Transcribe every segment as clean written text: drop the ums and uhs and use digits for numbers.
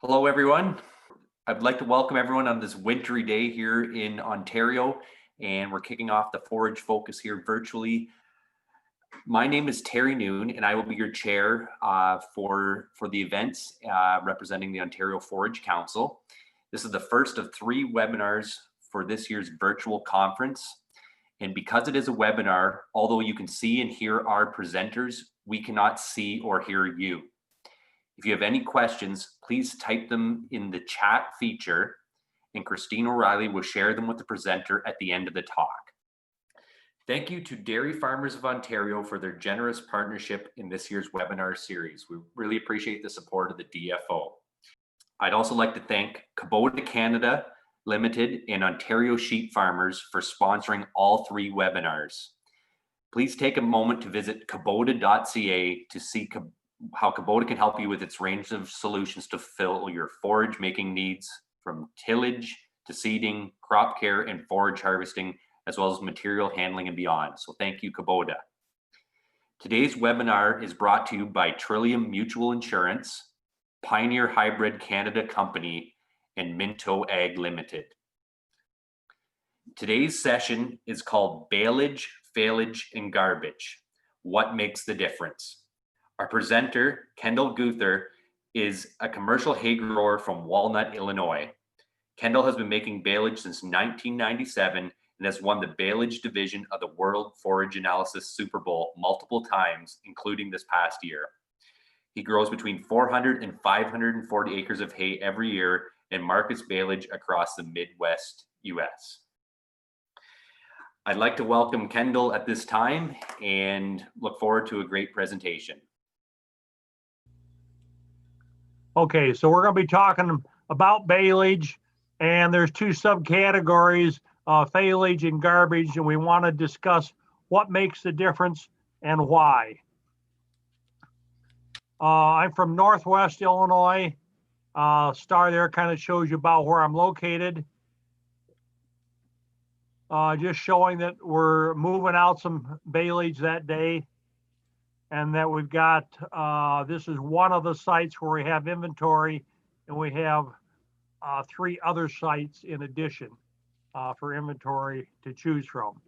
Hello, everyone. I'd like to welcome everyone on this wintry day here in Ontario, and we're kicking off the Forage Focus here virtually. My name is Terry Noon, and I will be your chair for the events representing the Ontario Forage Council. This is the first of 3 webinars for this year's virtual conference. And because it is a webinar, although you can see and hear our presenters, we cannot see or hear you. If you have any questions, please type them in the chat feature, and Christine O'Reilly will share them with the presenter at the end of the talk. Thank you to Dairy Farmers of Ontario for their generous partnership in this year's webinar series. We really appreciate the support of the DFO. I'd also like to thank Kubota Canada Limited and Ontario Sheep Farmers for sponsoring all 3 webinars. Please take a moment to visit kubota.ca to see how Kubota can help you with its range of solutions to fill your forage making needs, from tillage to seeding, crop care, and forage harvesting, as well as material handling and beyond. So thank you, Kubota. Today's webinar is brought to you by Trillium Mutual Insurance, Pioneer Hybrid Canada Company, and Minto Ag Limited. Today's session is called Baleage, Failage, and Garbage. What makes the difference? Our presenter, Kendall Guither, is a commercial hay grower from Walnut, Illinois. Kendall has been making baleage since 1997 and has won the baleage division of the World Forage Analysis Super Bowl multiple times, including this past year. He grows between 400 and 540 acres of hay every year and markets baleage across the Midwest US. I'd like to welcome Kendall at this time and look forward to a great presentation. Okay, so we're going to be talking about baleage, and there's 2 subcategories, failage and garbage, and we want to discuss what makes the difference and why. I'm from Northwest Illinois. Star there kind of shows you about where I'm located. Just showing that we're moving out some baleage that day, and that we've got, this is one of the sites where we have inventory, and we have 3 other sites in addition for inventory to choose from.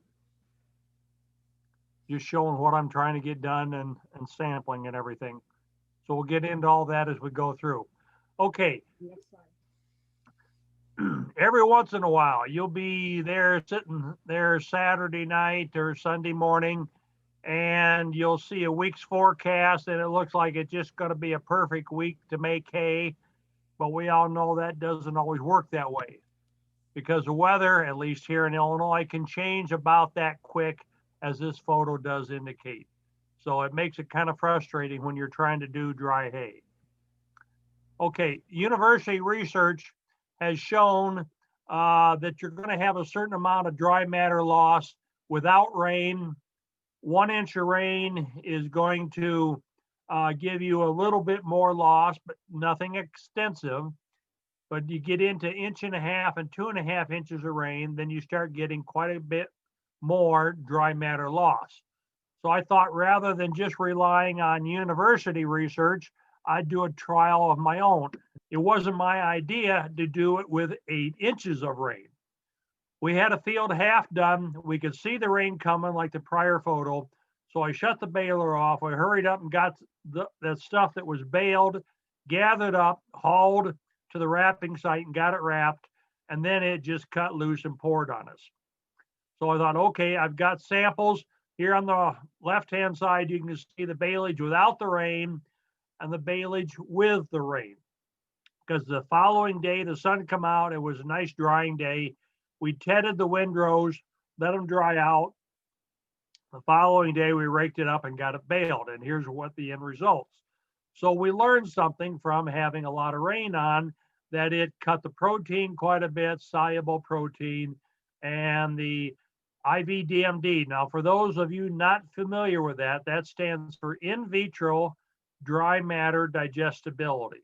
Just showing what I'm trying to get done and sampling and everything. So we'll get into all that as we go through. Okay. Every once in a while, you'll be there sitting there Saturday night or Sunday morning, and you'll see a week's forecast, and it looks like it's just going to be a perfect week to make hay. But we all know that doesn't always work that way, because the weather, at least here in Illinois, can change about that quick, as this photo does indicate. So it makes it kind of frustrating when you're trying to do dry hay. Okay, university research has shown that you're going to have a certain amount of dry matter loss without rain. 1 inch of rain is going to give you a little bit more loss, but nothing extensive. But you get into 1.5 inches and 2.5 inches of rain, then you start getting quite a bit more dry matter loss. So I thought, rather than just relying on university research, I'd do a trial of my own. It wasn't my idea to do it with 8 inches of rain. We had a field half done. We could see the rain coming like the prior photo. So I shut the baler off. I hurried up and got the stuff that was baled, gathered up, hauled to the wrapping site and got it wrapped. And then it just cut loose and poured on us. So I thought, okay, I've got samples. Here on the left-hand side, you can see the baleage without the rain and the baleage with the rain. Because the following day, the sun come out, it was a nice drying day. We tedded the windrows, let them dry out. The following day, we raked it up and got it baled. And here's what the end results. So we learned something from having a lot of rain on, that it cut the protein quite a bit, soluble protein, and the IVDMD. Now, for those of you not familiar with that, that stands for in vitro dry matter digestibility.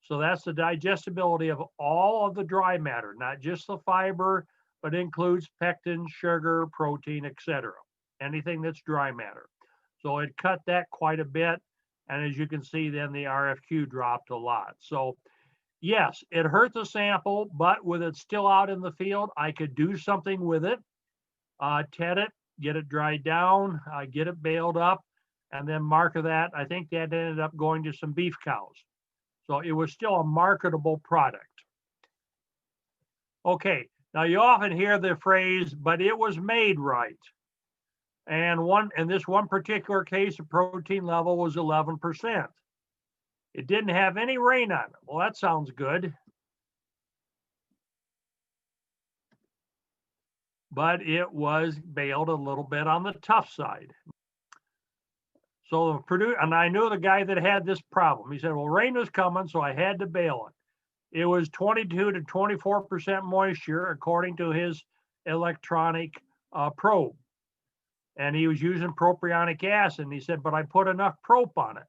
So that's the digestibility of all of the dry matter, not just the fiber, but includes pectin, sugar, protein, etc. Anything that's dry matter. So it cut that quite a bit. And as you can see, then the RFQ dropped a lot. So Yes, it hurt the sample, but with it still out in the field, I could do something with it, ted it, get it dried down, get it baled up, and then market that. I think that ended up going to some beef cows. So it was still a marketable product. Okay, now you often hear the phrase, but it was made right. And in this one particular case, the protein level was 11%. It didn't have any rain on it. Well, that sounds good. But it was baled a little bit on the tough side. So and I knew the guy that had this problem. He said, well, rain was coming, so I had to bale it. It was 22 to 24% moisture, according to his electronic probe. And he was using propionic acid. And he said, but I put enough prop on it.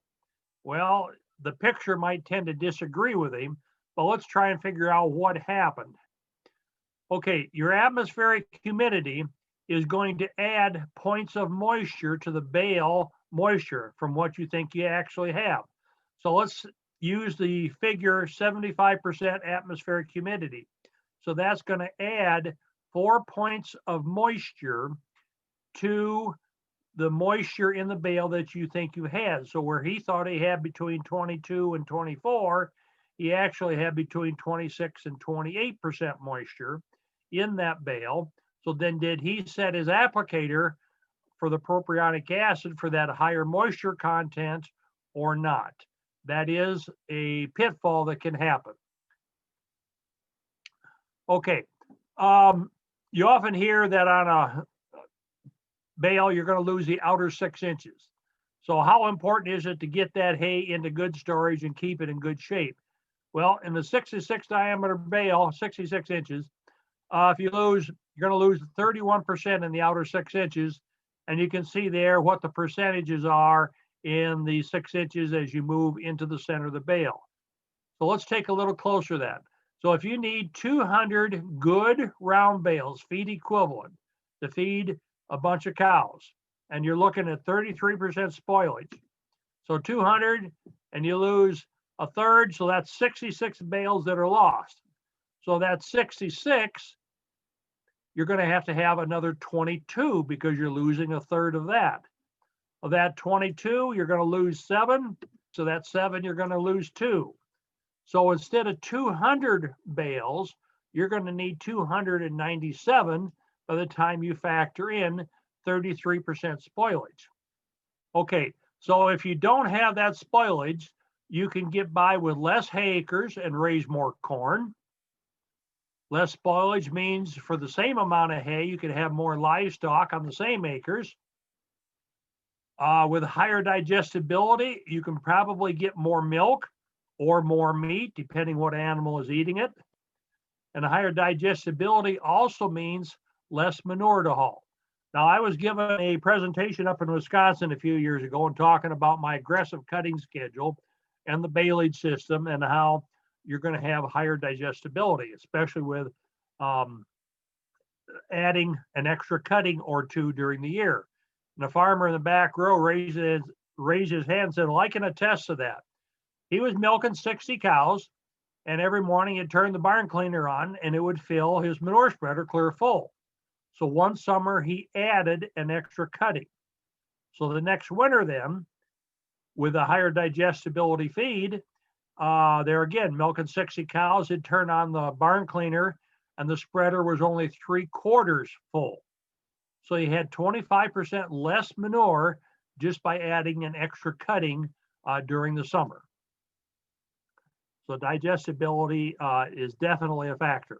Well, the picture might tend to disagree with him, but let's try and figure out what happened. Okay, your atmospheric humidity is going to add points of moisture to the bale moisture from what you think you actually have. So let's use the figure 75% atmospheric humidity. So that's going to add 4 points of moisture to the moisture in the bale that you think you had. So where he thought he had between 22 and 24, he actually had between 26 and 28% moisture in that bale. So then did he set his applicator for the propionic acid for that higher moisture content or not? That is a pitfall that can happen. Okay, you often hear that on a bale, you're going to lose the outer 6 inches. So how important is it to get that hay into good storage and keep it in good shape? Well, in the 66 diameter bale, 66 inches, if you lose, you're going to lose 31% in the outer 6 inches. And you can see there what the percentages are in the 6 inches as you move into the center of the bale. So let's take a little closer to that. So if you need 200 good round bales, feed equivalent, to feed a bunch of cows, and you're looking at 33% spoilage. So 200 and you lose a third, so that's 66 bales that are lost. So that's 66, you're going to have another 22 because you're losing a third of that. Of that 22, you're going to lose 7. So that 7, you're going to lose 2. So instead of 200 bales, you're going to need 297 by the time you factor in 33% spoilage. Okay, so if you don't have that spoilage, you can get by with less hay acres and raise more corn. Less spoilage means for the same amount of hay, you can have more livestock on the same acres. With higher digestibility, you can probably get more milk or more meat, depending what animal is eating it. And higher digestibility also means less manure to haul. Now, I was given a presentation up in Wisconsin a few years ago and talking about my aggressive cutting schedule and the baleage system and how you're going to have higher digestibility, especially with adding an extra cutting or two during the year. And the farmer in the back row raised his hand and said, well, I can attest to that. He was milking 60 cows, and every morning he'd turn the barn cleaner on and it would fill his manure spreader clear full. So one summer he added an extra cutting. So the next winter then, with a higher digestibility feed, there again, milking 60 cows, he'd turn on the barn cleaner and the spreader was only 3/4 full. So he had 25% less manure just by adding an extra cutting during the summer. So digestibility is definitely a factor.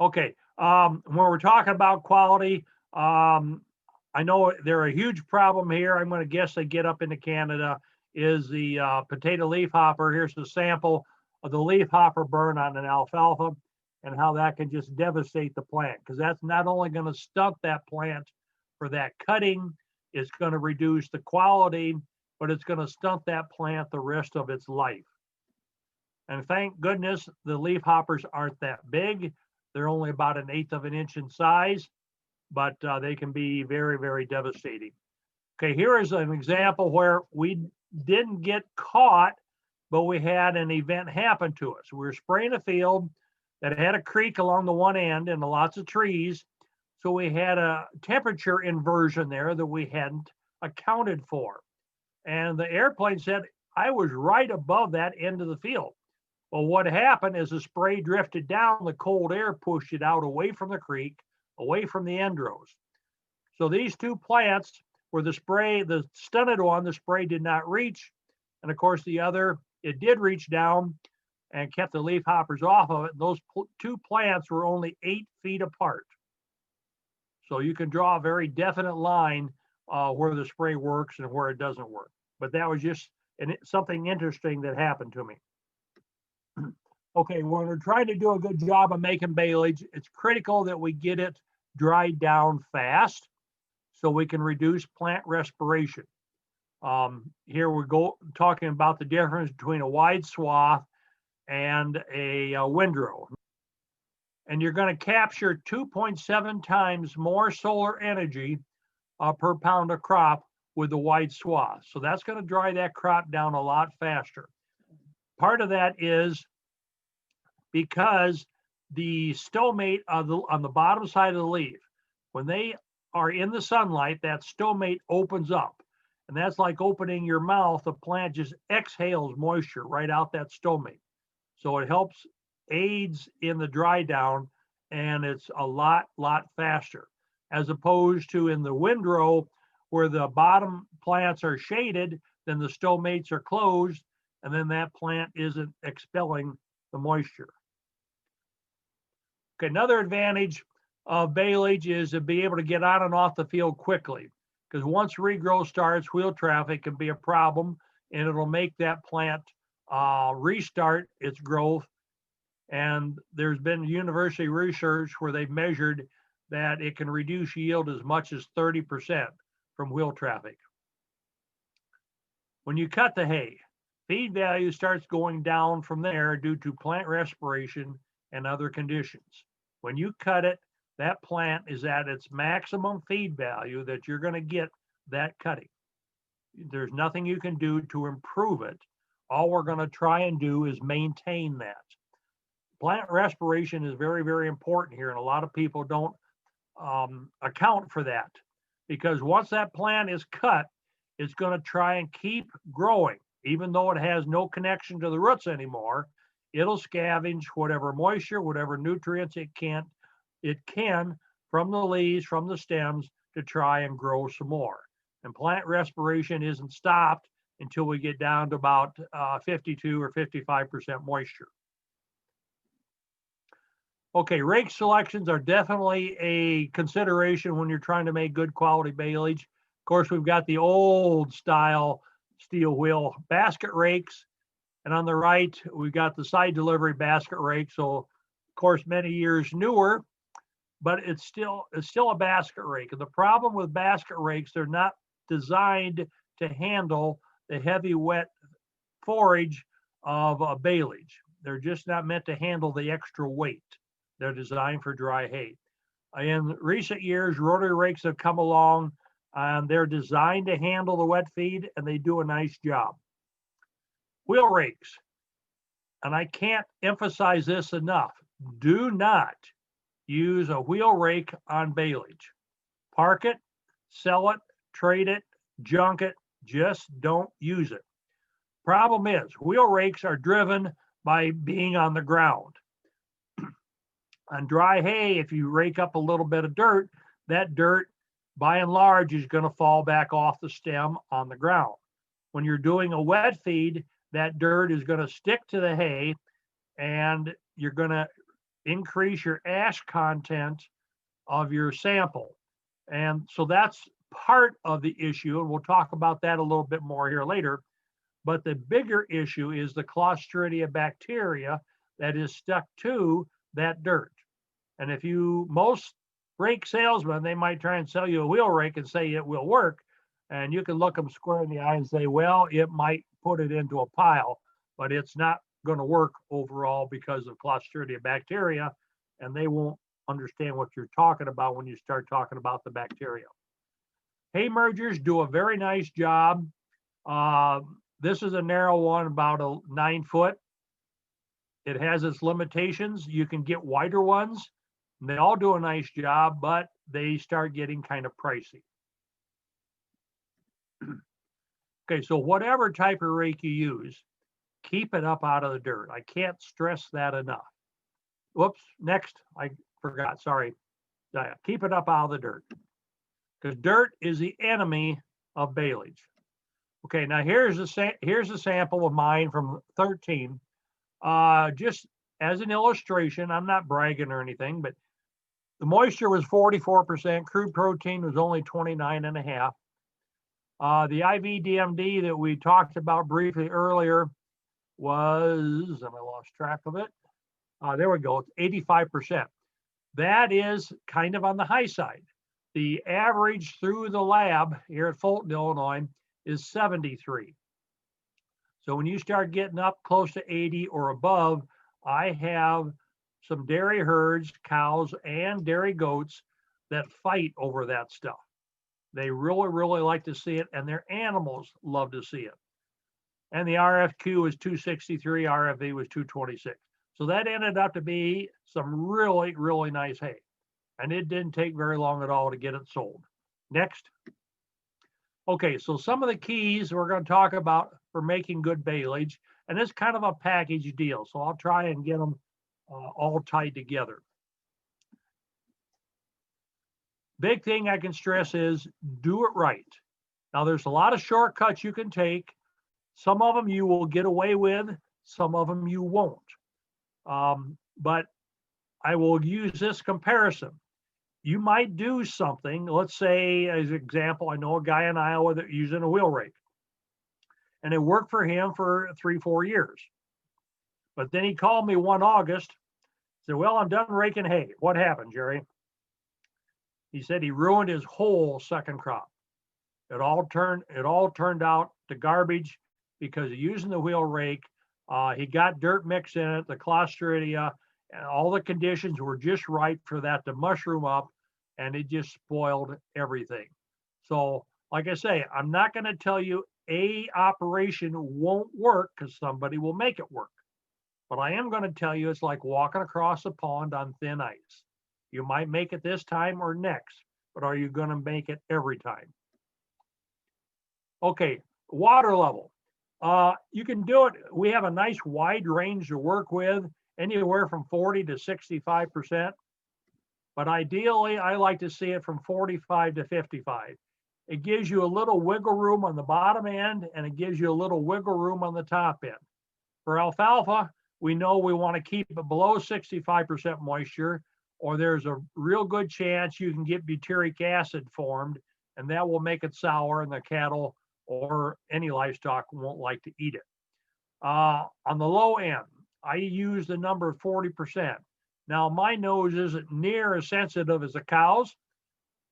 Okay, when we're talking about quality, I know they're a huge problem here. I'm going to guess they get up into Canada is the potato leaf hopper. Here's the sample of the leaf hopper burn on an alfalfa and how that can just devastate the plant, because that's not only going to stunt that plant for that cutting, it's going to reduce the quality, but it's going to stunt that plant the rest of its life. And thank goodness the leaf hoppers aren't that big. They're only about 1/8 of an inch in size, but they can be very, very devastating. Okay, here is an example where we didn't get caught but we had an event happen to us. We were spraying a field that had a creek along the one end and lots of trees. So we had a temperature inversion there that we hadn't accounted for. And the airplane said, I was right above that end of the field. Well, what happened is the spray drifted down, the cold air pushed it out away from the creek, away from the end rows. So these two plants where the stunted one, the spray did not reach. And of course, the other, it did reach down and kept the leaf hoppers off of it. Those two plants were only 8 feet apart. So you can draw a very definite line where the spray works and where it doesn't work. But that was just something interesting that happened to me. Okay, when we're trying to do a good job of making baleage, it's critical that we get it dried down fast so we can reduce plant respiration. Here we go talking about the difference between a wide swath and a windrow. And you're going to capture 2.7 times more solar energy per pound of crop with the wide swath. So that's going to dry that crop down a lot faster. Part of that is because the stomate on the bottom side of the leaf, when they are in the sunlight, that stomate opens up. And that's like opening your mouth. The plant just exhales moisture right out that stomate. So it helps, aids in the dry down, and it's a lot faster, as opposed to in the windrow where the bottom plants are shaded, then the stomates are closed, and then that plant isn't expelling the moisture. Okay, another advantage of baleage is to be able to get on and off the field quickly, because once regrowth starts, wheel traffic can be a problem, and it'll make that plant restart its growth. And there's been university research where they've measured that it can reduce yield as much as 30% from wheel traffic. When you cut the hay, feed value starts going down from there due to plant respiration and other conditions. When you cut it, that plant is at its maximum feed value that you're going to get that cutting. There's nothing you can do to improve it. All we're going to try and do is maintain that. Plant respiration is very, very important here, and a lot of people don't account for that, because once that plant is cut, it's going to try and keep growing. Even though it has no connection to the roots anymore, it'll scavenge whatever moisture, whatever nutrients it can from the leaves, from the stems, to try and grow some more. And plant respiration isn't stopped until we get down to about 52 or 55% moisture. Okay, rake selections are definitely a consideration when you're trying to make good quality baleage. Of course, we've got the old style steel wheel basket rakes, and on the right, we've got the side delivery basket rake. So, of course, many years newer, but it's still a basket rake. And the problem with basket rakes, they're not designed to handle the heavy, wet forage of a baleage. They're just not meant to handle the extra weight. They're designed for dry hay. In recent years, rotary rakes have come along, and they're designed to handle the wet feed, and they do a nice job. Wheel rakes, and I can't emphasize this enough, do not use a wheel rake on baleage. Park it, sell it, trade it, junk it, just don't use it. Problem is, wheel rakes are driven by being on the ground. On dry hay, if you rake up a little bit of dirt, that dirt, by and large, is going to fall back off the stem on the ground. When you're doing a wet feed, that dirt is going to stick to the hay, and you're going to increase your ash content of your sample. And so that's part of the issue, and we'll talk about that a little bit more here later. But the bigger issue is the Clostridia bacteria that is stuck to that dirt. And if most rake salesmen, they might try and sell you a wheel rake and say it will work. And you can look them square in the eye and say, well, it might put it into a pile, but it's not going to work overall because of Clostridia bacteria. And they won't understand what you're talking about when you start talking about the bacteria. Hay mergers do a very nice job This is a narrow one, about a 9 foot. It has its limitations. You can get wider ones. And they all do a nice job, but they start getting kind of pricey. Okay, so whatever type of rake you use, keep it up out of the dirt. I can't stress that enough. Whoops, next, I forgot, sorry. Keep it up out of the dirt, because dirt is the enemy of baleage. Okay, now here's a sample of mine from 13. Just as an illustration, I'm not bragging or anything, but the moisture was 44%, crude protein was only 29.5. The IVDMD that we talked about briefly earlier was, and I lost track of it. There we go, it's 85%. That is kind of on the high side. The average through the lab here at Fulton, Illinois is 73. So when you start getting up close to 80 or above, I have some dairy herds, cows and dairy goats that fight over that stuff. They really, really like to see it, and their animals love to see it. And the RFQ was 263, RFV was 226. So that ended up to be some really, really nice hay. And it didn't take very long at all to get it sold. Next. Okay, so some of the keys we're going to talk about for making good baleage, and it's kind of a package deal. So I'll try and get them all tied together. Big thing I can stress is do it right. Now, there's a lot of shortcuts you can take. Some of them you will get away with, some of them you won't. But I will use this comparison. You might do something, let's say, as an example, I know a guy in Iowa that using a wheel rake. And it worked for him for 3-4 years. But then he called me one August, said, well, I'm done raking hay. What happened, Jerry? He said he ruined his whole second crop. It all turned out to garbage because using the wheel rake, he got dirt mix in it, the Clostridia, and all the conditions were just right for that to mushroom up, and it just spoiled everything. So, like I say, I'm not going to tell you a operation won't work, because somebody will make it work. But I am going to tell you it's like walking across a pond on thin ice. You might make it this time or next, but are you going to make it every time? Okay, water level. You can do it. We have a nice wide range to work with, anywhere from 40 to 65%. But ideally, I like to see it from 45 to 55. It gives you a little wiggle room on the bottom end, and it gives you a little wiggle room on the top end. For alfalfa, we know we want to keep it below 65% moisture, or there's a real good chance you can get butyric acid formed, and that will make it sour, and the cattle or any livestock won't like to eat it. On the low end, I use the number 40%. Now, my nose isn't near as sensitive as a cow's,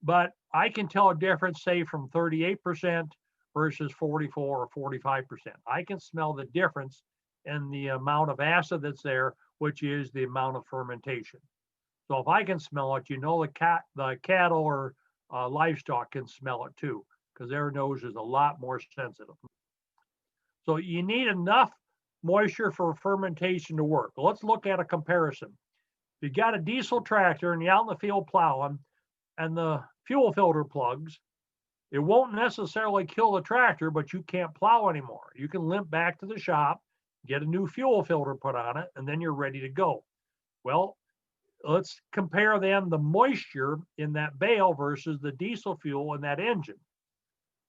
but I can tell a difference, say, from 38% versus 44 or 45%. I can smell the difference in the amount of acid that's there, which is the amount of fermentation. So if I can smell it, you know the cattle or livestock can smell it too, because their nose is a lot more sensitive. So you need enough moisture for fermentation to work. Let's look at a comparison. If you got a diesel tractor and you're out in the field plowing and the fuel filter plugs, it won't necessarily kill the tractor, but you can't plow anymore. You can limp back to the shop, get a new fuel filter put on it, and then you're ready to go. Well, let's compare then the moisture in that bale versus the diesel fuel in that engine.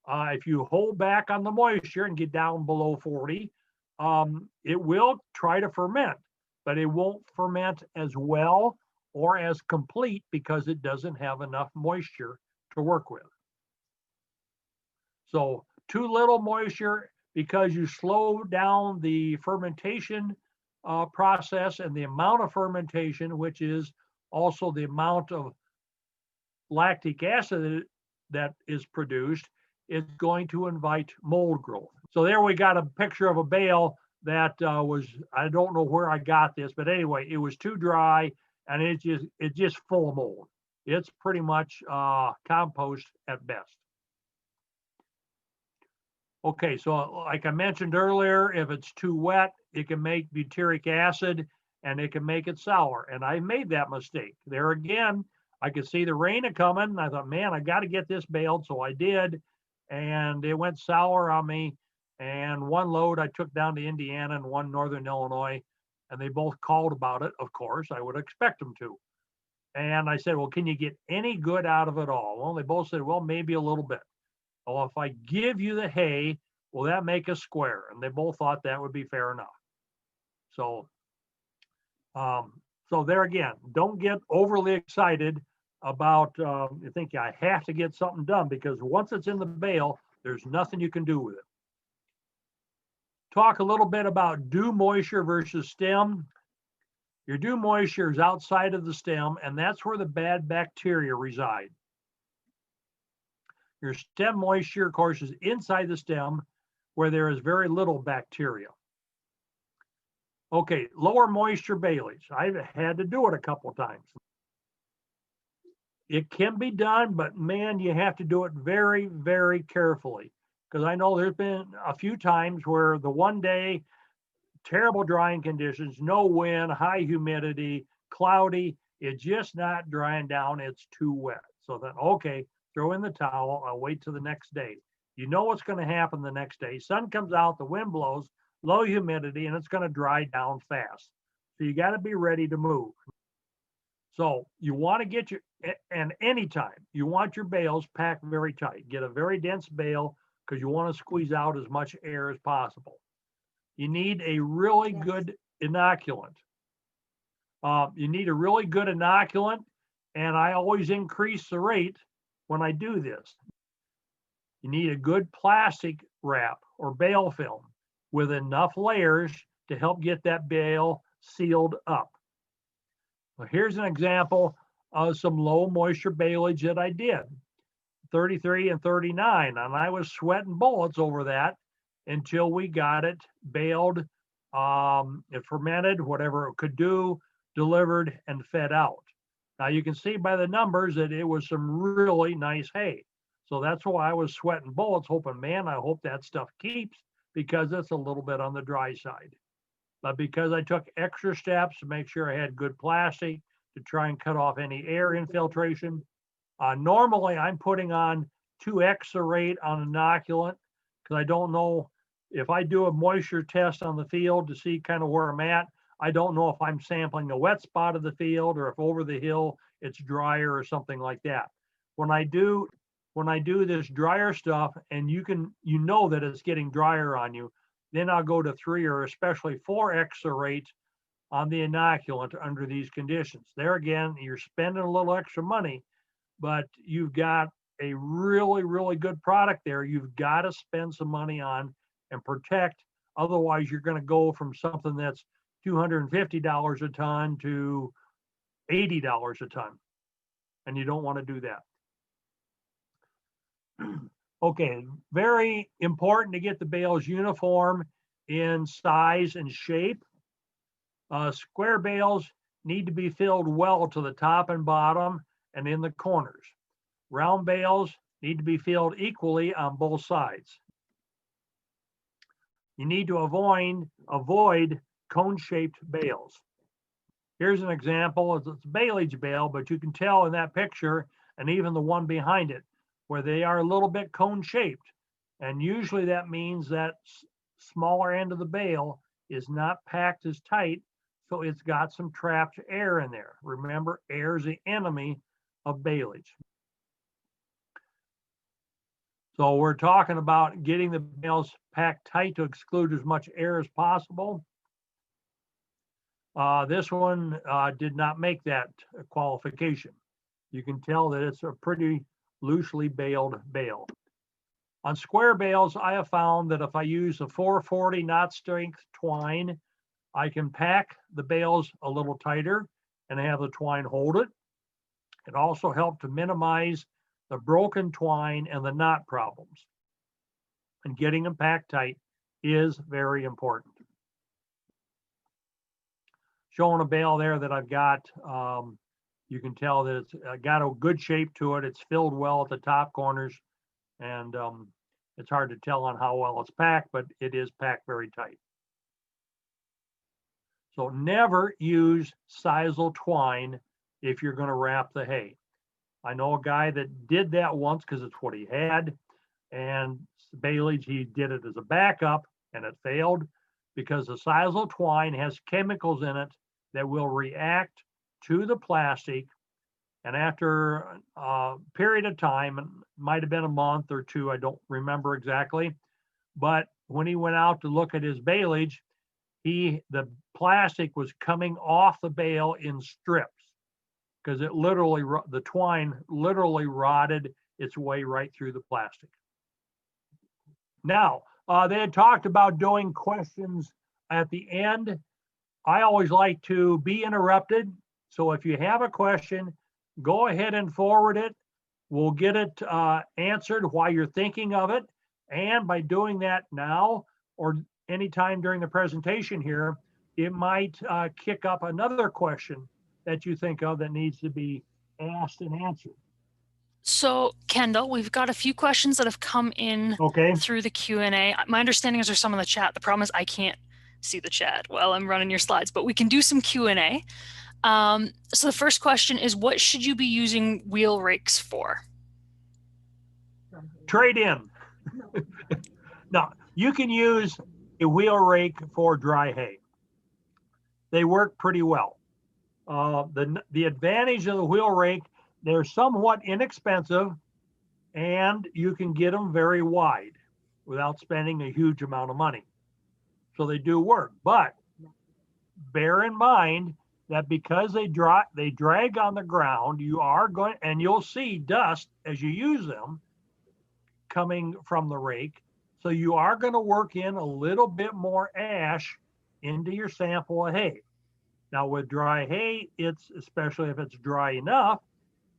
If you hold back on the moisture and get down below 40, it will try to ferment, but it won't ferment as well or as complete because it doesn't have enough moisture to work with. So too little moisture, because you slow down the fermentation process and the amount of fermentation, which is also the amount of lactic acid that is produced, is going to invite mold growth. So there we got a picture of a bale that was, I don't know where I got this, but anyway, it was too dry and it's just full of mold. It's pretty much compost at best. Okay, so like I mentioned earlier, if it's too wet, it can make butyric acid and it can make it sour. And I made that mistake. There again, I could see the rain coming. I thought, man, I got to get this baled. So I did. And it went sour on me. And one load I took down to Indiana and one Northern Illinois. And they both called about it, of course. I would expect them to. And I said, well, can you get any good out of it all? Well, they both said, well, maybe a little bit. Well, if I give you the hay, will that make us square? And they both thought that would be fair enough. So, so there again, don't get overly excited about you think I have to get something done, because once it's in the bale, there's nothing you can do with it. Talk a little bit about dew moisture versus stem. Your dew moisture is outside of the stem, and that's where the bad bacteria reside. Your stem moisture, of course, is inside the stem where there is very little bacteria. Okay, lower moisture baleage. I've had to do it a couple of times. It can be done, but man, you have to do it very, very carefully. Because I know there's been a few times where the one day, terrible drying conditions, no wind, high humidity, cloudy, it's just not drying down, it's too wet. So then, okay, throw in the towel, I'll wait till the next day. You know what's going to happen the next day. Sun comes out, the wind blows, low humidity, and it's going to dry down fast. So you got to be ready to move. So you want to get your, and anytime you want your bales packed very tight. Get a very dense bale because you want to squeeze out as much air as possible. You need a really good inoculant. You need a really good inoculant, and I always increase the rate when I do this. You need a good plastic wrap or bale film with enough layers to help get that bale sealed up. Well, here's an example of some low moisture baleage that I did, 33 and 39, and I was sweating bullets over that until we got it baled, it fermented, whatever it could do, delivered, and fed out. Now you can see by the numbers that it was some really nice hay. So that's why I was sweating bullets, hoping, man, I hope that stuff keeps, because it's a little bit on the dry side. But because I took extra steps to make sure I had good plastic to try and cut off any air infiltration, normally I'm putting on 2x the rate on inoculant, because I don't know if I do a moisture test on the field to see kind of where I'm at. I don't know if I'm sampling a wet spot of the field or if over the hill it's drier or something like that. When I do this drier stuff, and you know that it's getting drier on you, then I'll go to 3 or especially 4x the rate on the inoculant under these conditions. There again, you're spending a little extra money, but you've got a really, really good product there. You've got to spend some money on and protect. Otherwise, you're going to go from something that's $250 a ton to $80 a ton. And you don't want to do that. Okay, very important to get the bales uniform in size and shape. Square bales need to be filled well to the top and bottom and in the corners. Round bales need to be filled equally on both sides. You need to avoid cone-shaped bales. Here's an example. It's a baleage bale, but you can tell in that picture, and even the one behind it, where they are a little bit cone-shaped. And usually that means that smaller end of the bale is not packed as tight, so it's got some trapped air in there. Remember, air is the enemy of baleage. So we're talking about getting the bales packed tight to exclude as much air as possible. This one did not make that qualification. You can tell that it's a pretty loosely baled bale. On square bales, I have found that if I use a 440 knot strength twine, I can pack the bales a little tighter and have the twine hold it. It also helped to minimize the broken twine and the knot problems. And getting them packed tight is very important. Showing a bale there that I've got, you can tell that it's got a good shape to it. It's filled well at the top corners, and It's hard to tell on how well it's packed, but it is packed very tight. So never use sisal twine if you're going to wrap the hay. I know a guy that did that once because it's what he had, and baleage, he did it as a backup, and it failed because the sisal twine has chemicals in it that will react to the plastic. And after a period of time, it might have been a month or two, I don't remember exactly, but when he went out to look at his baleage, the plastic was coming off the bale in strips because it literally, the twine literally rotted its way right through the plastic. Now, they had talked about doing questions at the end. I always like to be interrupted. So if you have a question, go ahead and forward it. We'll get it answered while you're thinking of it. And by doing that now or anytime during the presentation here, it might kick up another question that you think of that needs to be asked and answered. So, Kendall, we've got a few questions that have come in through the Q&A. My understanding is there's some in the chat. The problem is I can't see the chat while I'm running your slides, but we can do some Q&A. So the first question is, what should you be using wheel rakes for? Trade in. Now, you can use a wheel rake for dry hay. They work pretty well. The advantage of the wheel rake, they're somewhat inexpensive, and you can get them very wide without spending a huge amount of money. So they do work, but bear in mind that because they drag on the ground, you are going, and you'll see dust as you use them coming from the rake. So you are going to work in a little bit more ash into your sample of hay. Now with dry hay, it's, especially if it's dry enough,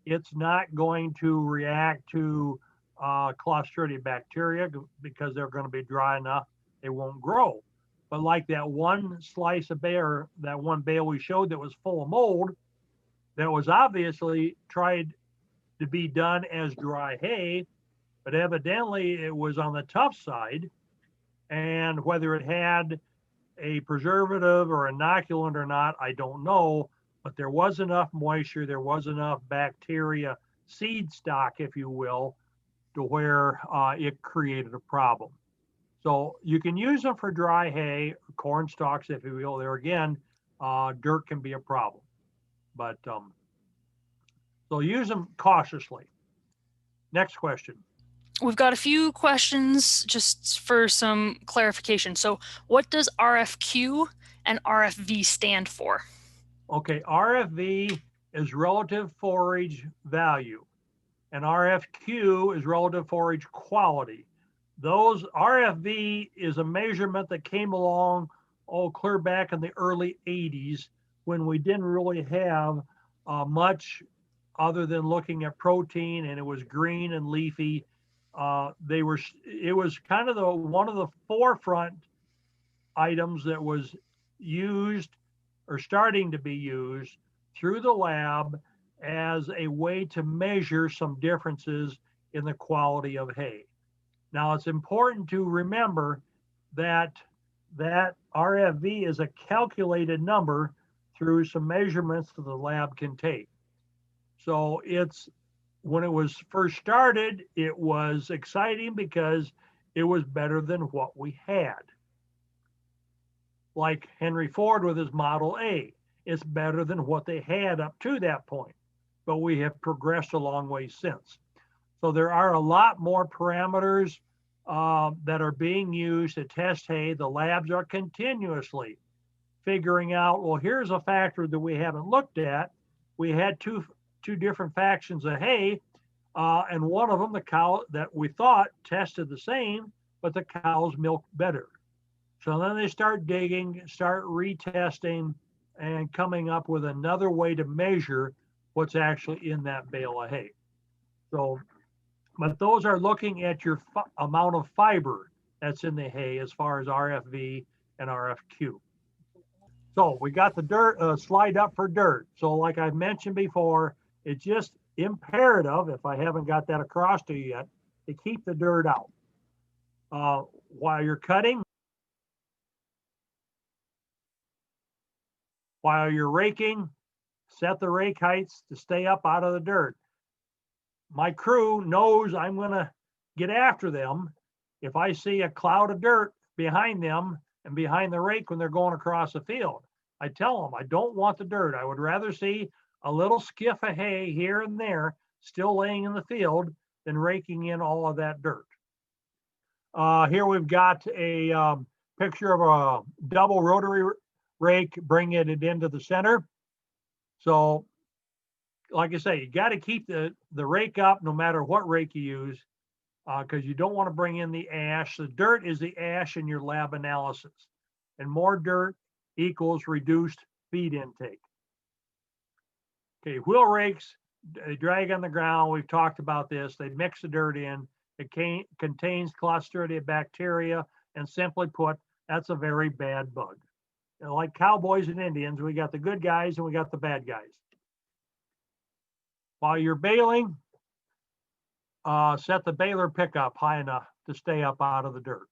it's not going to react to Clostridium bacteria because they're going to be dry enough, they won't grow. But like that one slice of bale, that one bale we showed that was full of mold, that was obviously tried to be done as dry hay, but evidently it was on the tough side. And whether it had a preservative or inoculant or not, I don't know, but there was enough moisture, there was enough bacteria, seed stock, if you will, to where it created a problem. So you can use them for dry hay, corn stalks, if you will. There again, dirt can be a problem, but so use them cautiously. Next question. We've got a few questions just for some clarification. So what does RFQ and RFV stand for? Okay, RFV is relative forage value, and RFQ is relative forage quality. Those RFV is a measurement that came along, clear back in the early 80s when we didn't really have much other than looking at protein, and it was green and leafy. It was kind of one of the forefront items that was used or starting to be used through the lab as a way to measure some differences in the quality of hay. Now, it's important to remember that that RFV is a calculated number through some measurements that the lab can take. So it's, when it was first started, it was exciting because it was better than what we had. Like Henry Ford with his Model A, it's better than what they had up to that point, but we have progressed a long way since. So there are a lot more parameters that are being used to test hay. The labs are continuously figuring out, well, here's a factor that we haven't looked at. We had two different factions of hay, and one of them, the cow that we thought tested the same, but the cows milked better. So then they start digging, start retesting, and coming up with another way to measure what's actually in that bale of hay. So, but those are looking at your amount of fiber that's in the hay as far as RFV and RFQ. So we got the dirt slide up for dirt. So like I've mentioned before, it's just imperative, if I haven't got that across to you yet, to keep the dirt out. While you're cutting, while you're raking, set the rake heights to stay up out of the dirt. My crew knows I'm going to get after them if I see a cloud of dirt behind them and behind the rake when they're going across the field. I tell them I don't want the dirt. I would rather see a little skiff of hay here and there still laying in the field than raking in all of that dirt. Here we've got a picture of a double rotary rake, bringing it into the center. So, like I say, you got to keep the rake up no matter what rake you use, because you don't want to bring in the ash. The dirt is the ash in your lab analysis, and more dirt equals reduced feed intake. Okay, wheel rakes, they drag on the ground. We've talked about this. They mix the dirt in. It contains Clostridia bacteria, and simply put, that's a very bad bug. Like cowboys and Indians, we got the good guys and we got the bad guys. While you're baling, set the baler pickup high enough to stay up out of the dirt.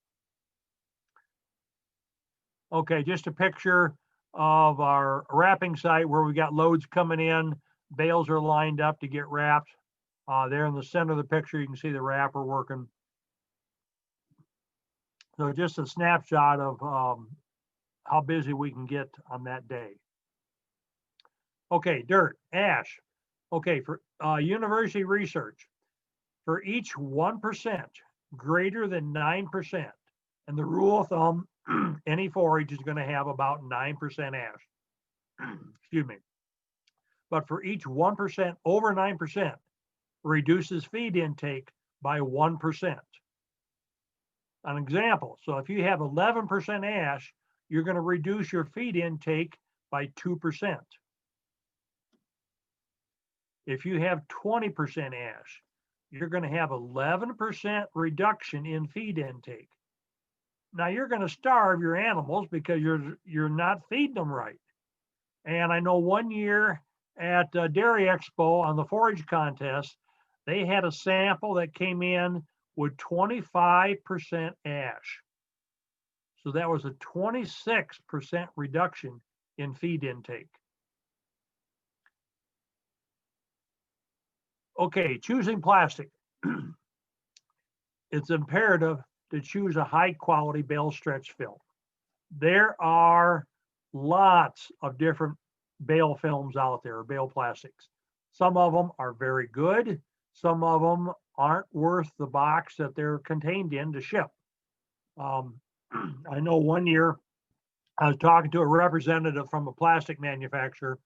Okay, just a picture of our wrapping site where we got loads coming in. Bales are lined up to get wrapped. There in the center of the picture, you can see the wrapper working. So just a snapshot of how busy we can get on that day. Okay, dirt, ash. Okay, for university research, for each 1% greater than 9%, and the rule of thumb, any forage is going to have about 9% ash. Excuse me. But for each 1% over 9%, reduces feed intake by 1%. An example, so if you have 11% ash, you're going to reduce your feed intake by 2%. If you have 20% ash, you're going to have 11% reduction in feed intake. Now you're going to starve your animals because you're not feeding them right. And I know one year at Dairy Expo on the forage contest, they had a sample that came in with 25% ash. So that was a 26% reduction in feed intake. Okay, choosing plastic. It's imperative to choose a high quality bale stretch film. There are lots of different bale films out there, bale plastics. Some of them are very good. Some of them aren't worth the box that they're contained in to ship. I know one year I was talking to a representative from a plastic manufacturer,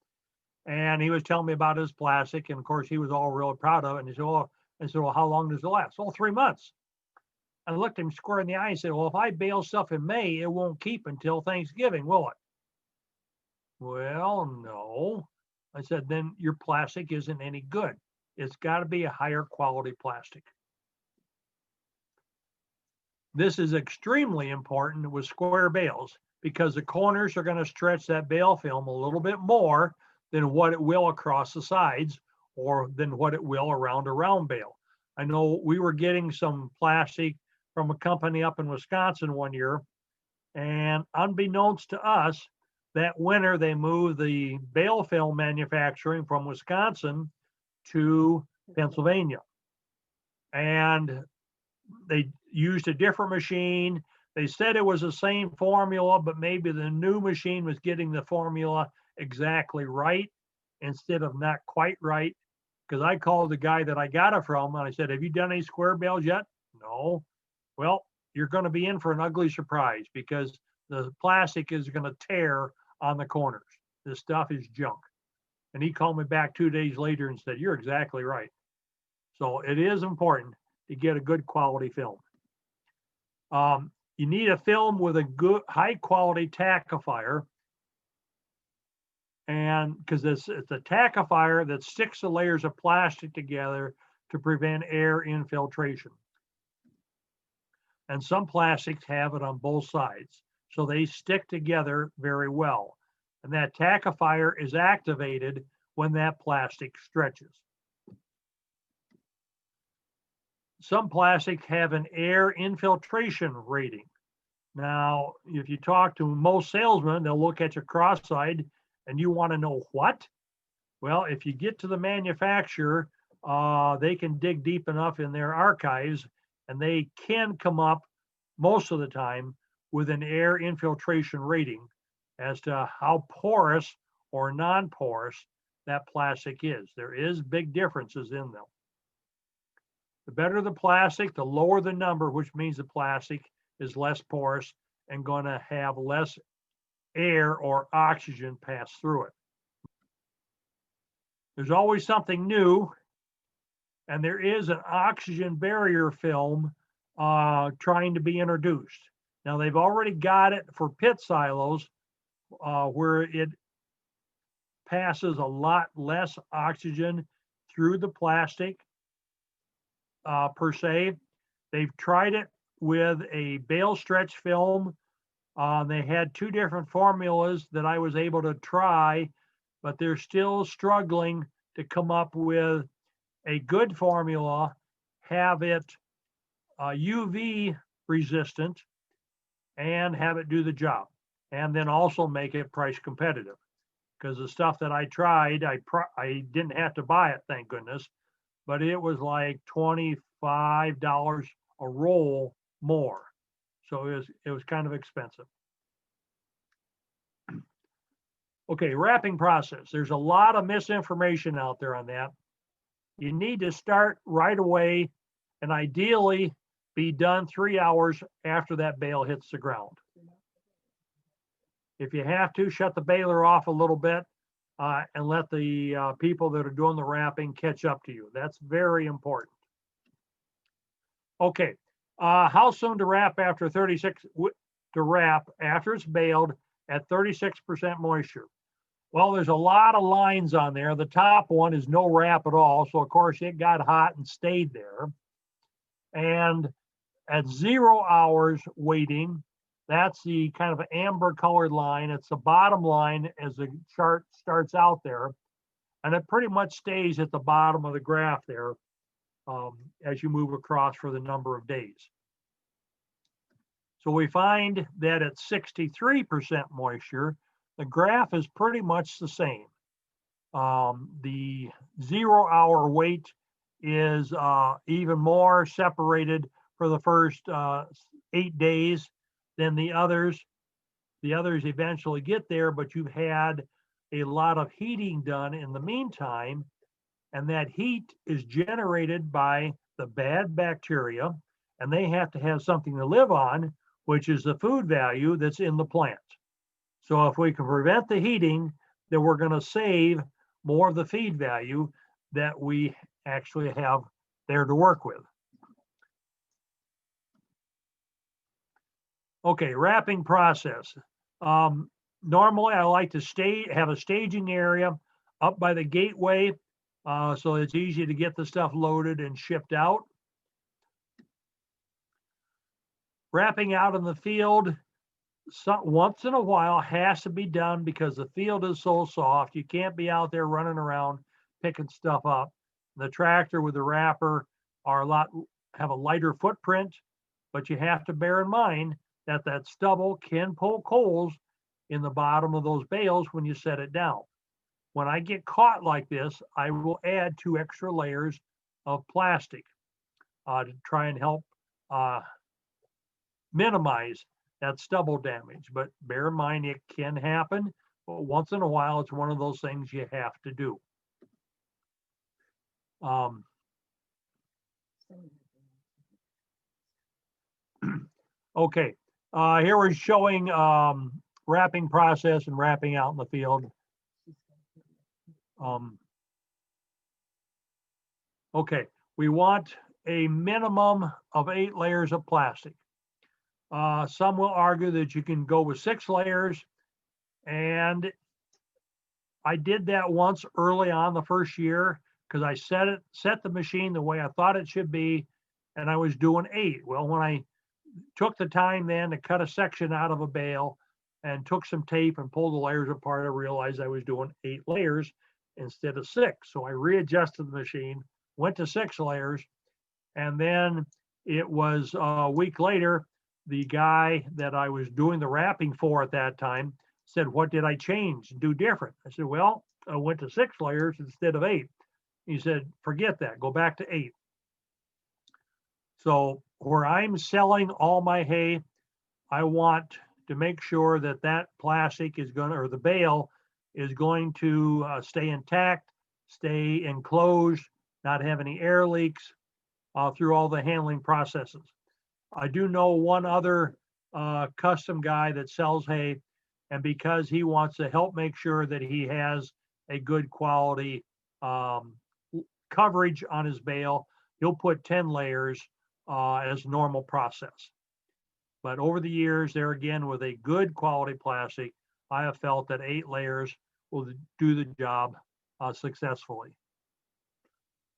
and he was telling me about his plastic. And of course, he was all real proud of it. And he said, well, how long does it last? Oh, 3 months. I looked him square in the eye and said, well, if I bale stuff in May, it won't keep until Thanksgiving, will it? Well, no. I said, then your plastic isn't any good. It's got to be a higher quality plastic. This is extremely important with square bales because the corners are going to stretch that bale film a little bit more than what it will across the sides or than what it will around a round bale. I know we were getting some plastic from a company up in Wisconsin one year, and unbeknownst to us, that winter they moved the bale film manufacturing from Wisconsin to Pennsylvania. And they used a different machine. They said it was the same formula, but maybe the new machine was getting the formula exactly right instead of not quite right. Because I called the guy that I got it from and I said, have you done any square bales yet? No. Well, you're going to be in for an ugly surprise because the plastic is going to tear on the corners. This stuff is junk. And he called me back 2 days later and said, you're exactly right. So it is important to get a good quality film. You need a film with a good, high quality tackifier. And because it's a tackifier that sticks the layers of plastic together to prevent air infiltration. And some plastics have it on both sides. So they stick together very well. And that tackifier is activated when that plastic stretches. some plastics have an air infiltration rating. Now, if you talk to most salesmen, they'll look at you cross-eyed and you want to know what? Well, if you get to the manufacturer, they can dig deep enough in their archives and they can come up most of the time with an air infiltration rating as to how porous or non-porous that plastic is. There is big differences in them. The better the plastic, the lower the number, which means the plastic is less porous and going to have less air or oxygen pass through it. There's always something new, and there is an oxygen barrier film trying to be introduced. Now, they've already got it for pit silos where it passes a lot less oxygen through the plastic per se. They've tried it with a bale stretch film. They had two different formulas that I was able to try, but they're still struggling to come up with a good formula, have it UV resistant, and have it do the job, and then also make it price competitive. Because the stuff that I tried, I didn't have to buy it, thank goodness, but it was like $25 a roll more. So it was kind of expensive. Okay, wrapping process. There's a lot of misinformation out there on that. You need to start right away and ideally be done 3 hours after that bale hits the ground. If you have to, shut the baler off a little bit and let the people that are doing the wrapping catch up to you. That's very important. Okay, how soon to wrap after 36, to wrap after it's baled at 36% moisture? Well, there's a lot of lines on there. The top one is no wrap at all. So of course it got hot and stayed there. And at 0 hours waiting, that's the kind of amber colored line. It's the bottom line as the chart starts out there. And it pretty much stays at the bottom of the graph there as you move across for the number of days. So we find that at 63% moisture, the graph is pretty much the same. The 0 hour wait is even more separated for the first 8 days than the others. The others eventually get there, but you've had a lot of heating done in the meantime, and that heat is generated by the bad bacteria, and they have to have something to live on, which is the food value that's in the plant. So if we can prevent the heating, then we're going to save more of the feed value that we actually have there to work with. Okay, wrapping process. Normally, I like to have a staging area up by the gateway so it's easy to get the stuff loaded and shipped out. Wrapping out in the field, once in a while has to be done because the field is so soft. You can't be out there running around picking stuff up. The tractor with the wrapper have a lighter footprint, but you have to bear in mind that that stubble can poke holes in the bottom of those bales when you set it down. When I get caught like this, I will add 2 extra layers of plastic to try and help minimize that stubble damage. But bear in mind, it can happen. But once in a while, it's one of those things you have to do. Okay, here we're showing wrapping process and wrapping out in the field. Okay, we want a minimum of 8 layers of plastic. Some will argue that you can go with 6 layers, and I did that once early on the first year because I set the machine the way I thought it should be, and I was doing 8. Well, when I took the time then to cut a section out of a bale and took some tape and pulled the layers apart, I realized I was doing 8 layers instead of 6. So I readjusted the machine, went to 6 layers, And then it was a week later, the guy that I was doing the wrapping for at that time said, what did I change, do different? I said, well, I went to 6 layers instead of 8. He said, forget that, go back to 8. So where I'm selling all my hay, I want to make sure that that plastic is going to, or the bale is going to stay intact, stay enclosed, not have any air leaks through all the handling processes. I do know one other custom guy that sells hay, and because he wants to help make sure that he has a good quality coverage on his bale, he'll put 10 layers as normal process. But over the years, there again, with a good quality plastic, I have felt that 8 layers will do the job successfully.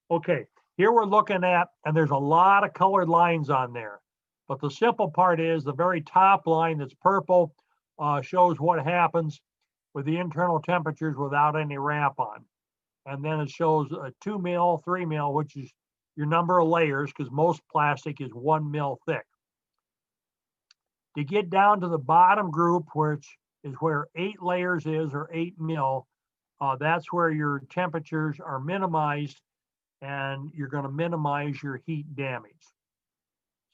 Okay, here we're looking at, and there's a lot of colored lines on there. But the simple part is the very top line that's purple shows what happens with the internal temperatures without any wrap on. And then it shows a 2 mil, 3 mil, which is your number of layers, because most plastic is 1 mil thick. To get down to the bottom group, which is where 8 layers is, or 8 mil, that's where your temperatures are minimized, and you're going to minimize your heat damage.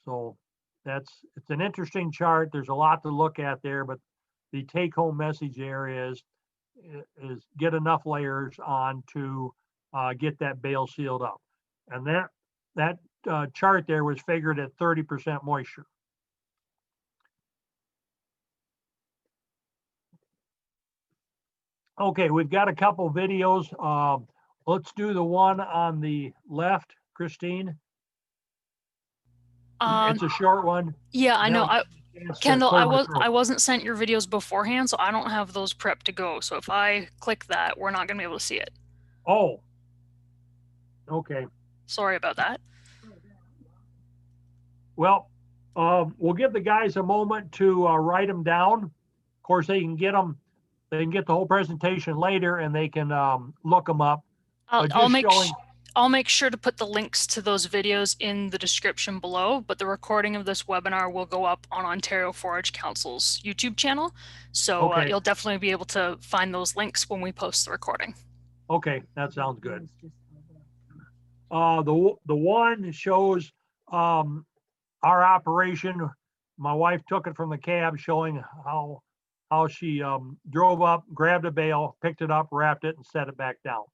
So it's an interesting chart. There's a lot to look at there, but the take-home message there is get enough layers on to get that bale sealed up. And that chart there was figured at 30% moisture. Okay, we've got a couple videos. Let's do the one on the left, Christine. It's a short one. Yeah, I know. Kendall, I wasn't sent your videos beforehand, so I don't have those prepped to go. So if I click that, we're not going to be able to see it. Oh, okay. Sorry about that. Well, we'll give the guys a moment to write them down. Of course, they can get them. They can get the whole presentation later, and they can look them up. I'll make sure to put the links to those videos in the description below, but the recording of this webinar will go up on Ontario Forage Council's YouTube channel. So okay. You'll definitely be able to find those links when we post the recording. Okay, that sounds good. The one shows our operation. My wife took it from the cab, showing how she drove up, grabbed a bale, picked it up, wrapped it, and set it back down.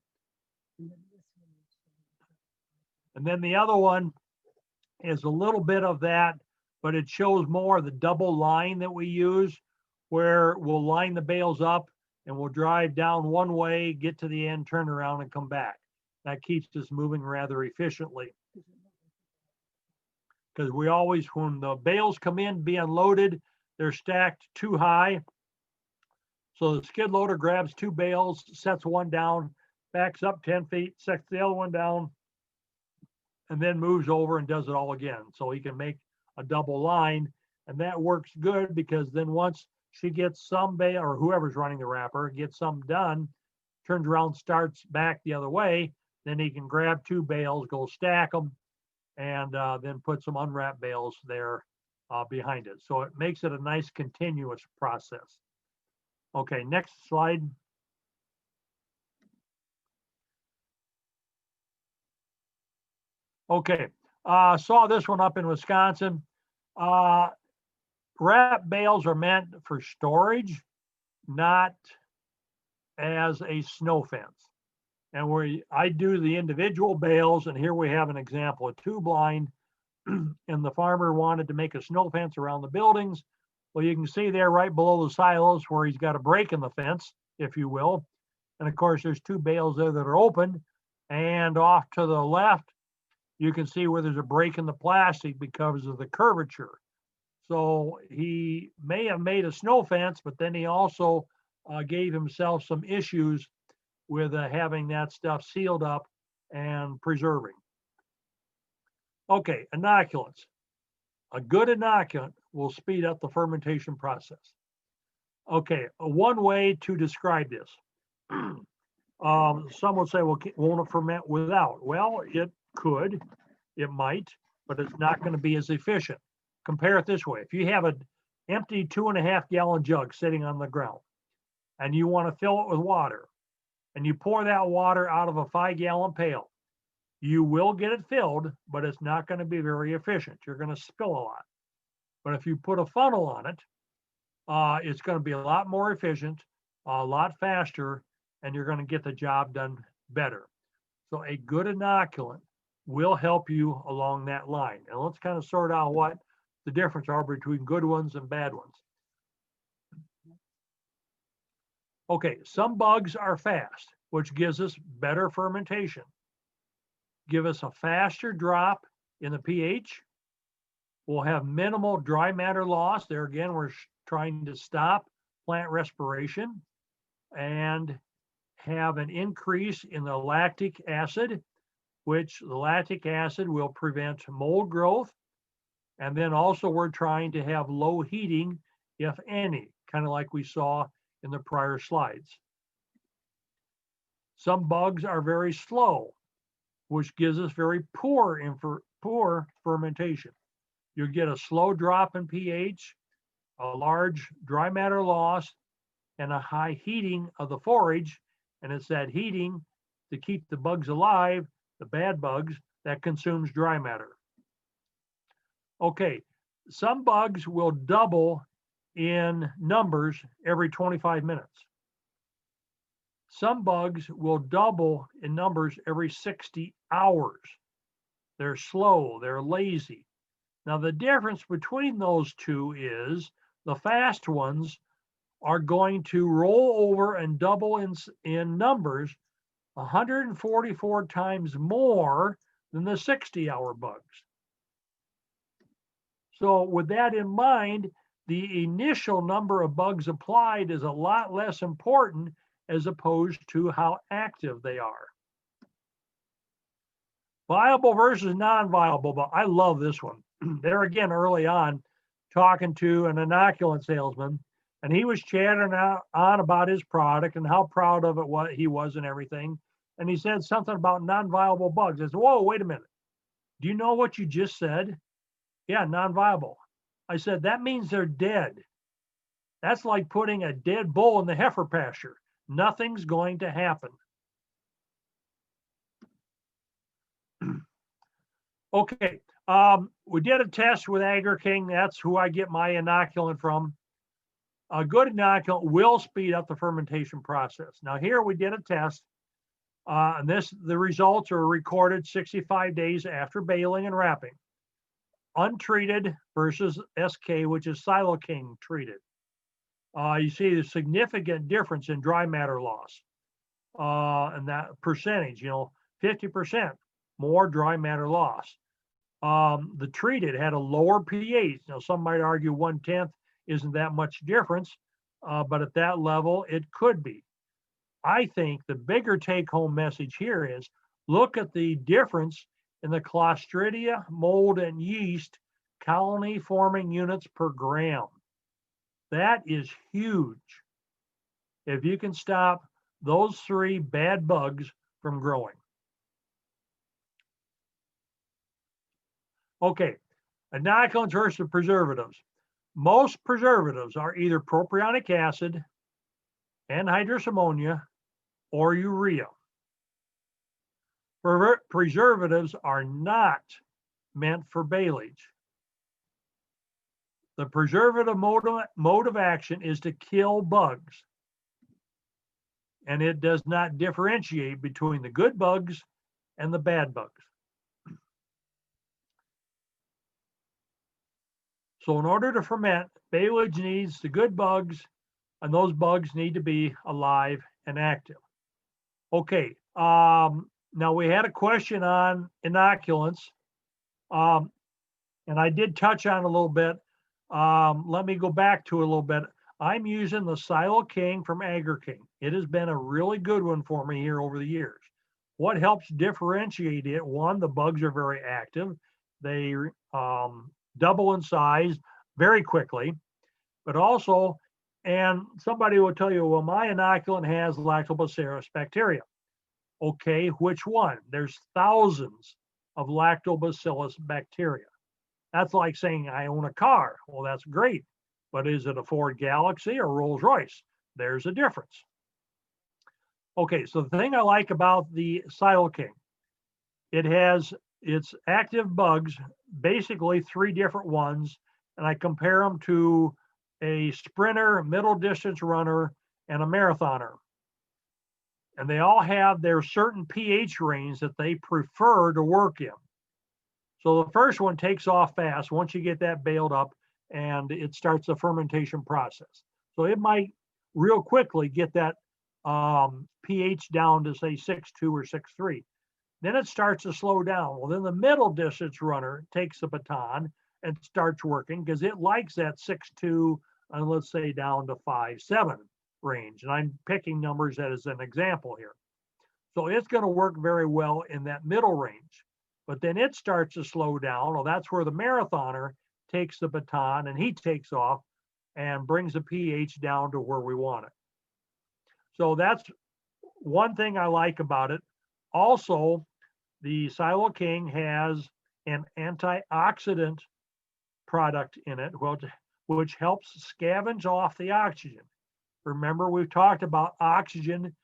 And then the other one is a little bit of that, but it shows more of the double line that we use, where we'll line the bales up and we'll drive down one way, get to the end, turn around, and come back. That keeps us moving rather efficiently. Because we always, when the bales come in, be unloaded, they're stacked too high. So the skid loader grabs 2 bales, sets one down, backs up 10 feet, sets the other one down, and then moves over and does it all again. So he can make a double line, and that works good, because then once she gets some bale, or whoever's running the wrapper, gets some done, turns around, starts back the other way, then he can grab 2 bales, go stack them, and then put some unwrapped bales there behind it. So it makes it a nice continuous process. Okay, next slide. Okay, saw this one up in Wisconsin. Wrap bales are meant for storage, not as a snow fence. And where I do the individual bales, and here we have an example of 2 blind, and the farmer wanted to make a snow fence around the buildings. Well, you can see there right below the silos where he's got a break in the fence, if you will. And of course, there's 2 bales there that are open, and off to the left, you can see where there's a break in the plastic because of the curvature. So he may have made a snow fence, but then he also gave himself some issues with having that stuff sealed up and preserving. Okay, inoculants. A good inoculant will speed up the fermentation process. Okay, one way to describe this. Some will say, well, won't it ferment without? Well, it could. It might, but it's not going to be as efficient. Compare it this way. If you have an empty 2.5 gallon jug sitting on the ground and you want to fill it with water and you pour that water out of a 5-gallon pail, you will get it filled, but it's not going to be very efficient. You're going to spill a lot. But if you put a funnel on it, it's going to be a lot more efficient, a lot faster, and you're going to get the job done better. So a good inoculant will help you along that line. And let's kind of sort out what the difference are between good ones and bad ones. Okay, some bugs are fast, which gives us better fermentation. Give us a faster drop in the pH. We'll have minimal dry matter loss. There again, we're trying to stop plant respiration and have an increase in the lactic acid, which the lactic acid will prevent mold growth. And then also we're trying to have low heating, if any, kind of like we saw in the prior slides. Some bugs are very slow, which gives us very poor fermentation. You get a slow drop in pH, a large dry matter loss, and a high heating of the forage. And it's that heating to keep the bugs alive, the bad bugs, that consumes dry matter. Okay, some bugs will double in numbers every 25 minutes. Some bugs will double in numbers every 60 hours. They're slow, they're lazy. Now, the difference between those two is the fast ones are going to roll over and double in numbers 144 times more than the 60-hour bugs. So with that in mind, the initial number of bugs applied is a lot less important as opposed to how active they are. Viable versus non-viable, but I love this one. There again, early on, talking to an inoculant salesman, and he was chatting on about his product and how proud of it he was and everything. And he said something about non-viable bugs. I said, whoa, wait a minute. Do you know what you just said? Yeah, non-viable. I said, that means they're dead. That's like putting a dead bull in the heifer pasture. Nothing's going to happen. Okay, we did a test with AgriKing. That's who I get my inoculant from. A good inoculant will speed up the fermentation process. Now here we did a test, and the results are recorded 65 days after baling and wrapping. Untreated versus SK, which is Siloking treated. You see the significant difference in dry matter loss, and that percentage, 50% more dry matter loss. The treated had a lower pH. Now, some might argue 1/10 isn't that much difference, but at that level, it could be. I think the bigger take-home message here is look at the difference in the Clostridia, mold, and yeast colony-forming units per gram. That is huge. If you can stop those 3 bad bugs from growing. Okay, inoculants versus preservatives. Most preservatives are either propionic acid, anhydrous ammonia, or urea. Preservatives are not meant for baleage. The preservative mode of action is to kill bugs, and it does not differentiate between the good bugs and the bad bugs. So in order to ferment, baleage needs the good bugs, and those bugs need to be alive and active. Okay, now we had a question on inoculants, and I did touch on it a little bit. Let me go back to it a little bit. I'm using the Siloking from AgriKing. It has been a really good one for me here over the years. What helps differentiate it? One, the bugs are very active. They double in size very quickly, but also, and somebody will tell you, well, my inoculant has lactobacillus bacteria. Okay, which one? There's thousands of lactobacillus bacteria. That's like saying I own a car. Well, that's great, but is it a Ford Galaxy or Rolls Royce? There's a difference. Okay, so the thing I like about the Silo King, it has its active bugs, basically 3 different ones, and I compare them to a sprinter, middle distance runner, and a marathoner. And they all have their certain pH range that they prefer to work in. So the first one takes off fast once you get that baled up and it starts the fermentation process. So it might real quickly get that pH down to say 6.2 or 6.3. Then it starts to slow down. Well, then the middle distance runner takes the baton and starts working because it likes that 6.2 and let's say down to 5.7 range. And I'm picking numbers as an example here. So it's going to work very well in that middle range. But then it starts to slow down. Well, that's where the marathoner takes the baton and he takes off and brings the pH down to where we want it. So that's one thing I like about it. Also, the Silo King has an antioxidant product in it, which helps scavenge off the oxygen. Remember, we've talked about oxygen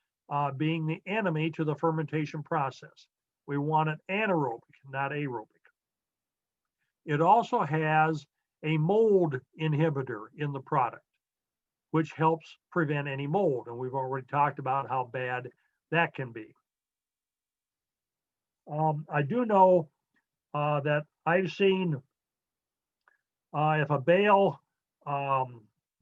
being the enemy to the fermentation process. We want it anaerobic, not aerobic. It also has a mold inhibitor in the product, which helps prevent any mold. And we've already talked about how bad that can be. I do know that I've seen if a bale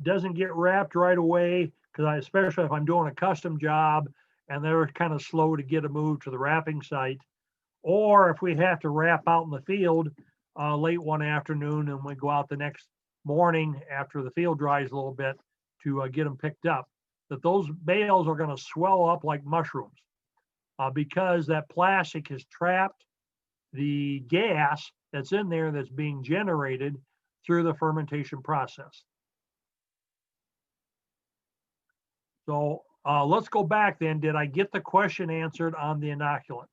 doesn't get wrapped right away, because especially if I'm doing a custom job and they're kind of slow to get a move to the wrapping site, or if we have to wrap out in the field late one afternoon and we go out the next morning after the field dries a little bit to get them picked up, that those bales are going to swell up like mushrooms because that plastic has trapped the gas that's in there that's being generated through the fermentation process. So let's go back then. Did I get the question answered on the inoculant?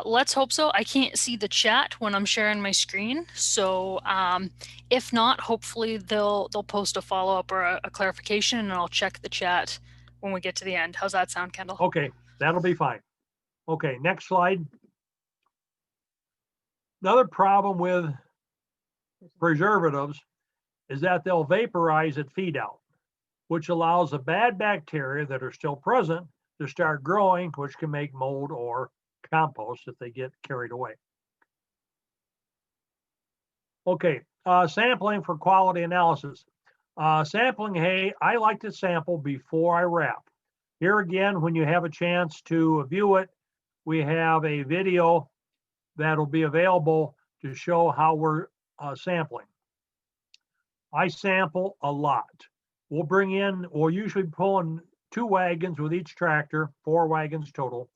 Let's hope so. I can't see the chat when I'm sharing my screen. So if not, hopefully they'll post a follow-up or a clarification and I'll check the chat when we get to the end. How's that sound, Kendall? Okay, that'll be fine. Okay, next slide. Another problem with preservatives is that they'll vaporize at feed out, which allows the bad bacteria that are still present to start growing, which can make mold or compost if they get carried away. Okay, sampling for quality analysis. Sampling hay, I like to sample before I wrap. Here again, when you have a chance to view it, we have a video that'll be available to show how we're sampling. I sample a lot. We'll usually pull in 2 wagons with each tractor, 4 wagons total.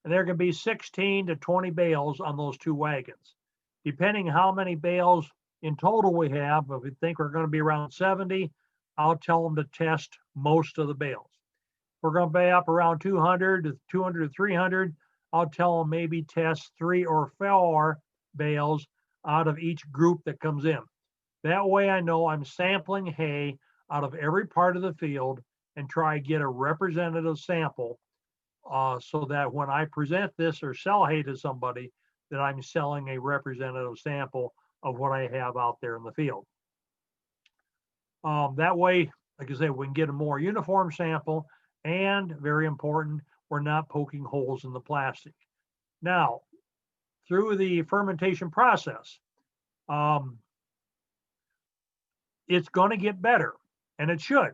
And there can be 16 to 20 bales on those 2 wagons. Depending how many bales in total we have, if we think we're going to be around 70, I'll tell them to test most of the bales. If we're going to be up around 200 to 300, I'll tell them maybe test 3 or 4 bales out of each group that comes in. That way I know I'm sampling hay out of every part of the field and try to get a representative sample so that when I present this or sell hay to somebody, that I'm selling a representative sample of what I have out there in the field. That way, like I say, we can get a more uniform sample, and very important, we're not poking holes in the plastic. Now, through the fermentation process, it's going to get better, and it should.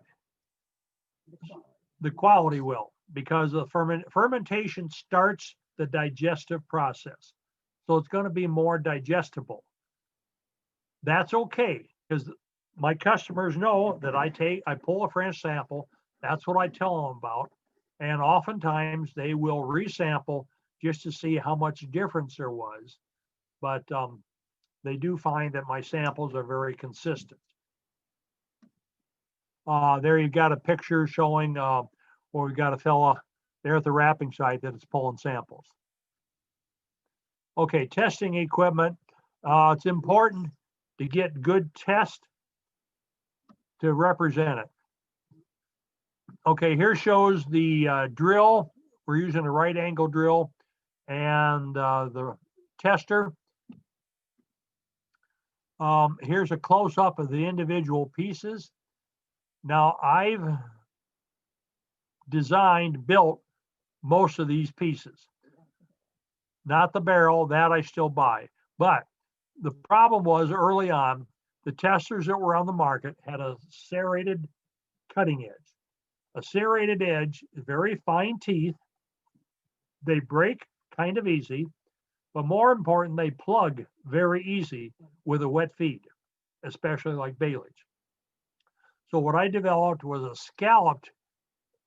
The quality will, because the fermentation starts the digestive process. So it's going to be more digestible. That's okay, because my customers know that I pull a French sample. That's what I tell them about. And oftentimes they will resample just to see how much difference there was. But they do find that my samples are very consistent. There you've got a picture showing where we've got a fella there at the wrapping site that it's pulling samples. Okay, testing equipment. It's important to get good test to represent it. Okay, here shows the drill. We're using a right angle drill and the tester. Here's a close-up of the individual pieces. Now, I've built most of these pieces. Not the barrel, that I still buy. But the problem was early on, the testers that were on the market had a serrated cutting edge. A serrated edge is very fine teeth. They break kind of easy, but more important, they plug very easy with a wet feed, especially like baleage. So what I developed was a scalloped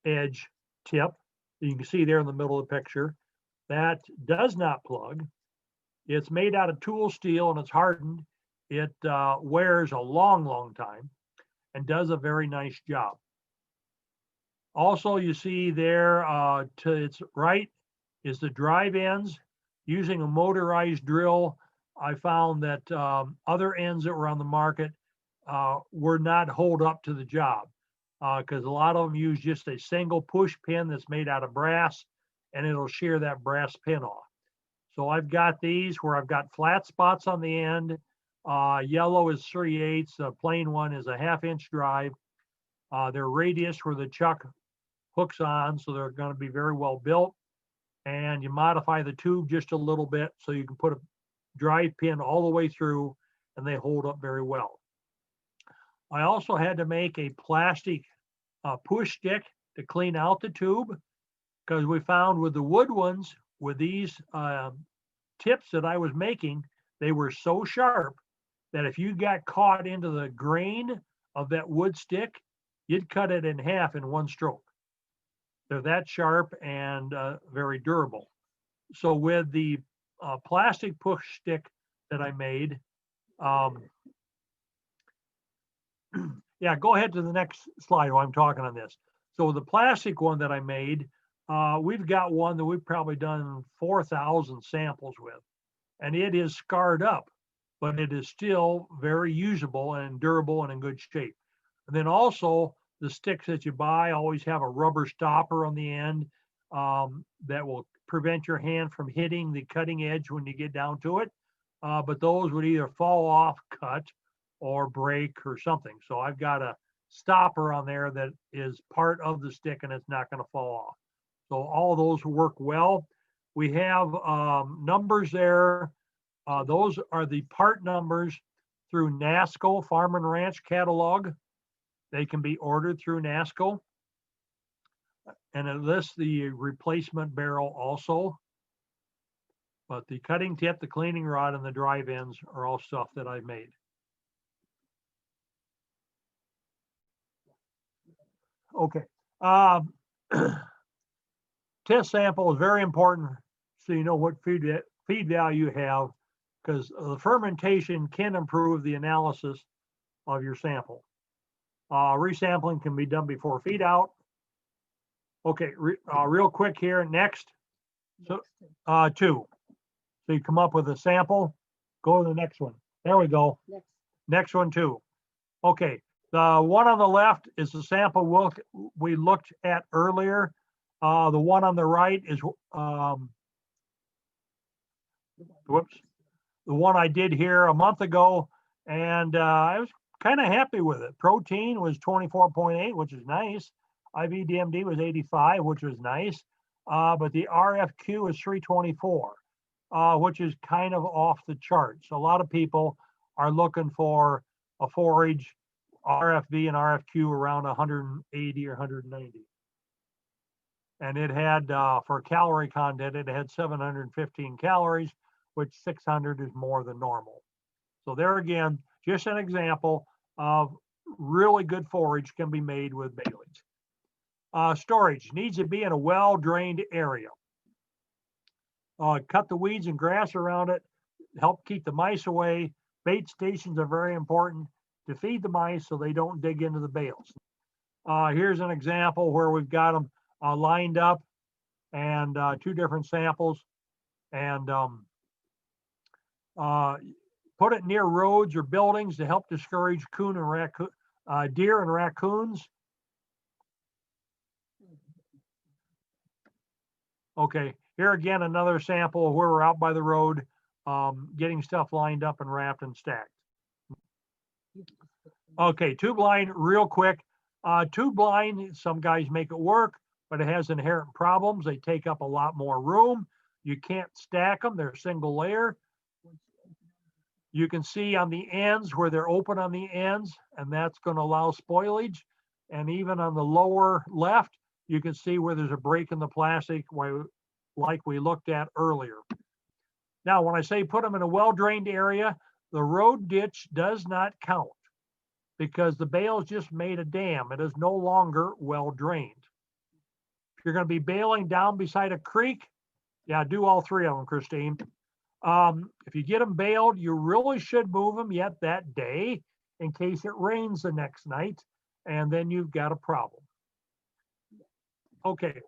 edge tip. You can see there in the middle of the picture. That does not plug. It's made out of tool steel and it's hardened. It wears a long, long time and does a very nice job. Also, you see there to its right is the drive ends. Using a motorized drill, I found that other ends that were on the market were not holed up to the job because a lot of them use just a single push pin that's made out of brass and it'll shear that brass pin off. So I've got these where I've got flat spots on the end. Yellow is 3/8, the plain one is a 1/2 inch drive. They're radius where the chuck hooks on, so they're going to be very well built. And you modify the tube just a little bit so you can put a drive pin all the way through and they hold up very well. I also had to make a plastic push stick to clean out the tube because we found with the wood ones, with these tips that I was making, they were so sharp that if you got caught into the grain of that wood stick, you'd cut it in half in one stroke. They're that sharp and very durable. So with the plastic push stick that I made, yeah, go ahead to the next slide while I'm talking on this. So the plastic one that I made, we've got one that we've probably done 4,000 samples with, and it is scarred up, but it is still very usable and durable and in good shape. And then also the sticks that you buy always have a rubber stopper on the end that will prevent your hand from hitting the cutting edge when you get down to it. But those would either fall off, cut, or break or something. So I've got a stopper on there that is part of the stick and it's not going to fall off. So all of those work well. We have numbers there. Those are the part numbers through NASCO Farm and Ranch Catalog. They can be ordered through NASCO. And it lists the replacement barrel also. But the cutting tip, the cleaning rod, and the drive ends are all stuff that I've made. Okay. Test sample is very important so you know what feed value you have, because the fermentation can improve the analysis of your sample. Resampling can be done before feed out. Okay, real quick here, next. So 2. So you come up with a sample, go to the next one. There we go. Next one, 2. Okay, the one on the left is the sample we looked at earlier. The one on the right is, whoops, the one I did here a month ago, and I was kind of happy with it. Protein was 24.8, which is nice. IVDMD was 85, which was nice. But the RFQ is 324, which is kind of off the charts. So a lot of people are looking for a forage RFV and RFQ around 180 or 190. And it had, for calorie content, it had 715 calories, which 600 is more than normal. So there again, just an example of really good forage can be made with baleage. Storage needs to be in a well-drained area. Cut the weeds and grass around it, help keep the mice away. Bait stations are very important to feed the mice so they don't dig into the bales. Here's an example where we've got them lined up and 2 different samples, and put it near roads or buildings to help discourage deer and raccoons. Okay, here again, another sample of where we're out by the road, getting stuff lined up and wrapped and stacked. Okay, tube line, real quick. Tube line, some guys make it work, but it has inherent problems. They take up a lot more room. You can't stack them, they're single layer. You can see on the ends where they're open on the ends, and that's going to allow spoilage. And even on the lower left, you can see where there's a break in the plastic, like we looked at earlier. Now, when I say put them in a well-drained area, the road ditch does not count because the bale's just made a dam. It is no longer well-drained. If you're going to be baling down beside a creek, yeah, do all 3 of them, Christine. If you get them baled, you really should move them yet that day in case it rains the next night, and then you've got a problem. Okay,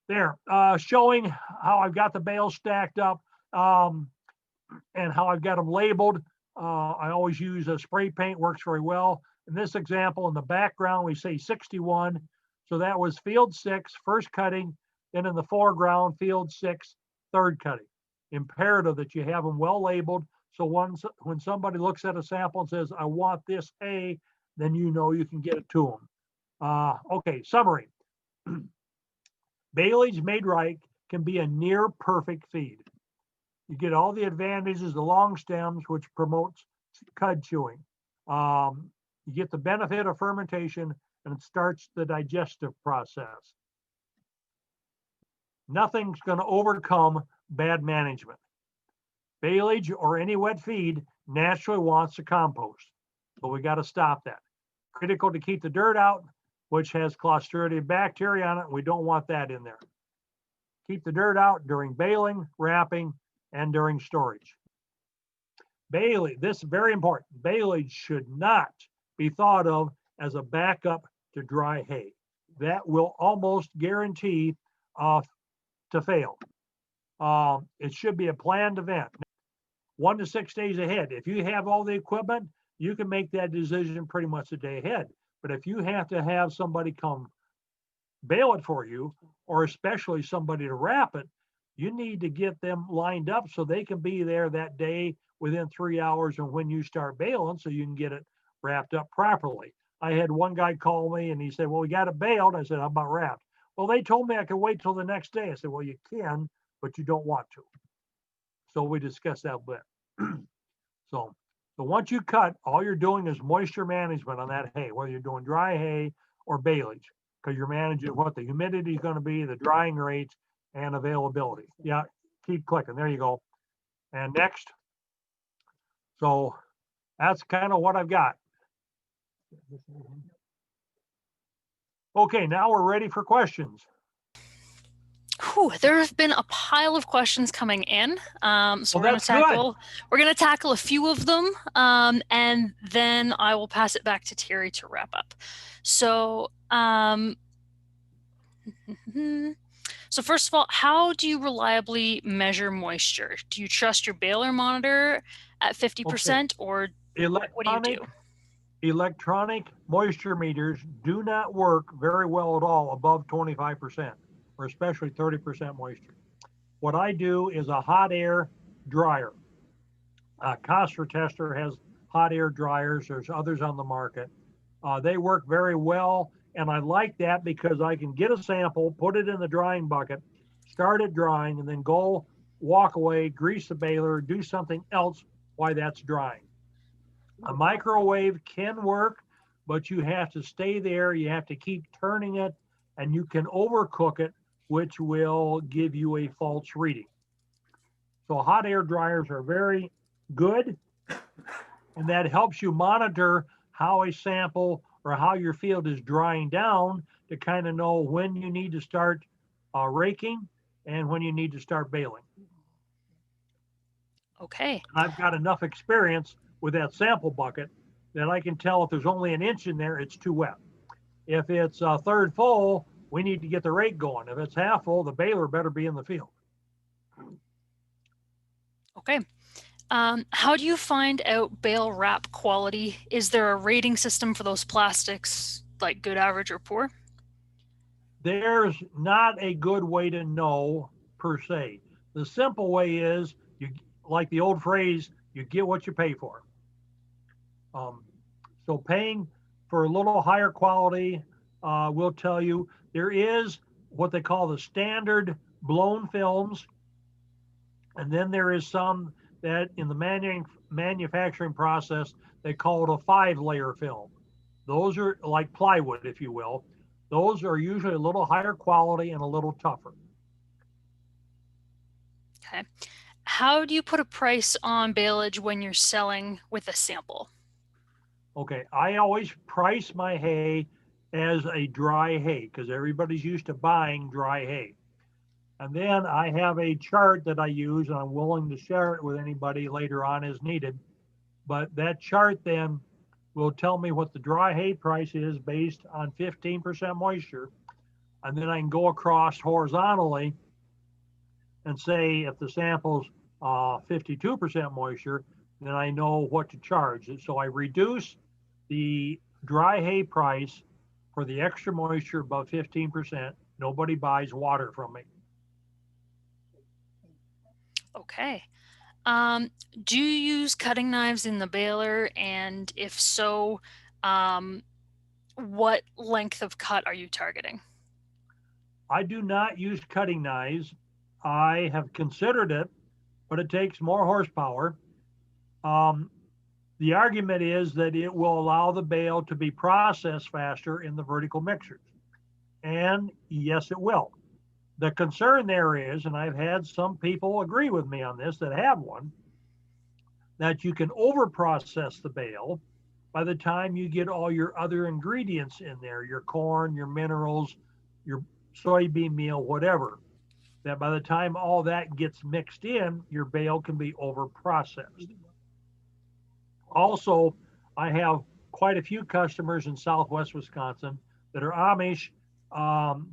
there, showing how I've got the bales stacked up and how I've got them labeled. I always use a spray paint, works very well. In this example, in the background, we say 61. So that was field 6, first cutting, then in the foreground, field 6, third cutting. Imperative that you have them well labeled. So when somebody looks at a sample and says, I want this hay, then you know you can get it to them. Okay, summary. Baleage made right can be a near perfect feed. You get all the advantages, the long stems, which promotes cud chewing. You get the benefit of fermentation, and it starts the digestive process. Nothing's going to overcome bad management. Baleage or any wet feed naturally wants to compost, but we got to stop that. Critical to keep the dirt out, which has Clostridium bacteria on it. We don't want that in there. Keep the dirt out during baling, wrapping, and during storage. Baleage, this is very important. Baleage should not be thought of as a backup to dry hay. That will almost guarantee to fail. It should be a planned event, 1 to 6 days ahead. If you have all the equipment, you can make that decision pretty much a day ahead. But if you have to have somebody come bale it for you, or especially somebody to wrap it, you need to get them lined up so they can be there that day within 3 hours of when you start baling, so you can get it wrapped up properly. I had one guy call me and he said, well, we got it baled. I said, how about wrapped? Well, they told me I could wait till the next day. I said, well, you can, but you don't want to. So we discussed that a bit. So once you cut, all you're doing is moisture management on that hay, whether you're doing dry hay or baleage, because you're managing what the humidity is going to be, the drying rates, and availability. Yeah, keep clicking. There you go. And next. So that's kind of what I've got. Okay, now we're ready for questions. Whew, there have been a pile of questions coming in. So we're going to tackle a few of them, and then I will pass it back to Terry to wrap up. So, so first of all, how do you reliably measure moisture? Do you trust your baler monitor at 50%, or what do you do? Electronic moisture meters do not work very well at all above 25%, or especially 30% moisture. What I do is a hot air dryer. Cosper Tester has hot air dryers. There's others on the market. They work very well, and I like that because I can get a sample, put it in the drying bucket, start it drying, and then go walk away, grease the baler, do something else while that's drying. A microwave can work, but you have to stay there. You have to keep turning it, and you can overcook it, which will give you a false reading. So hot air dryers are very good, and that helps you monitor how a sample or how your field is drying down to kind of know when you need to start raking and when you need to start baling. Okay. I've got enough experience with that sample bucket that I can tell if there's only an inch in there, it's too wet. If it's a third full, we need to get the rake going. If it's half full, the baler better be in the field. Okay. How do you find out bale wrap quality? Is there a rating system for those plastics, like good, average, or poor? There's not a good way to know per se. The simple way is, you like the old phrase, you get what you pay for. So paying for a little higher quality will tell you there is what they call the standard blown films, and then there is some that in the manufacturing process they call it a 5-layer film. Those are like plywood, if you will. Those are usually a little higher quality and a little tougher. Okay. How do you put a price on baleage when you're selling with a sample? Okay, I always price my hay as a dry hay because everybody's used to buying dry hay. And then I have a chart that I use, and I'm willing to share it with anybody later on as needed. But that chart then will tell me what the dry hay price is based on 15% moisture. And then I can go across horizontally and say if the sample's 52% moisture, then I know what to charge. So I reduce the dry hay price for the extra moisture above 15%. Nobody buys water from me. Okay. Do you use cutting knives in the baler? And if so, what length of cut are you targeting? I do not use cutting knives. I have considered it, but it takes more horsepower. The argument is that it will allow the bale to be processed faster in the vertical mixers. And yes, it will. The concern there is, and I've had some people agree with me on this that have one, that you can overprocess the bale by the time you get all your other ingredients in there, your corn, your minerals, your soybean meal, whatever. That by the time all that gets mixed in, your bale can be overprocessed. Also, I have quite a few customers in Southwest Wisconsin that are Amish.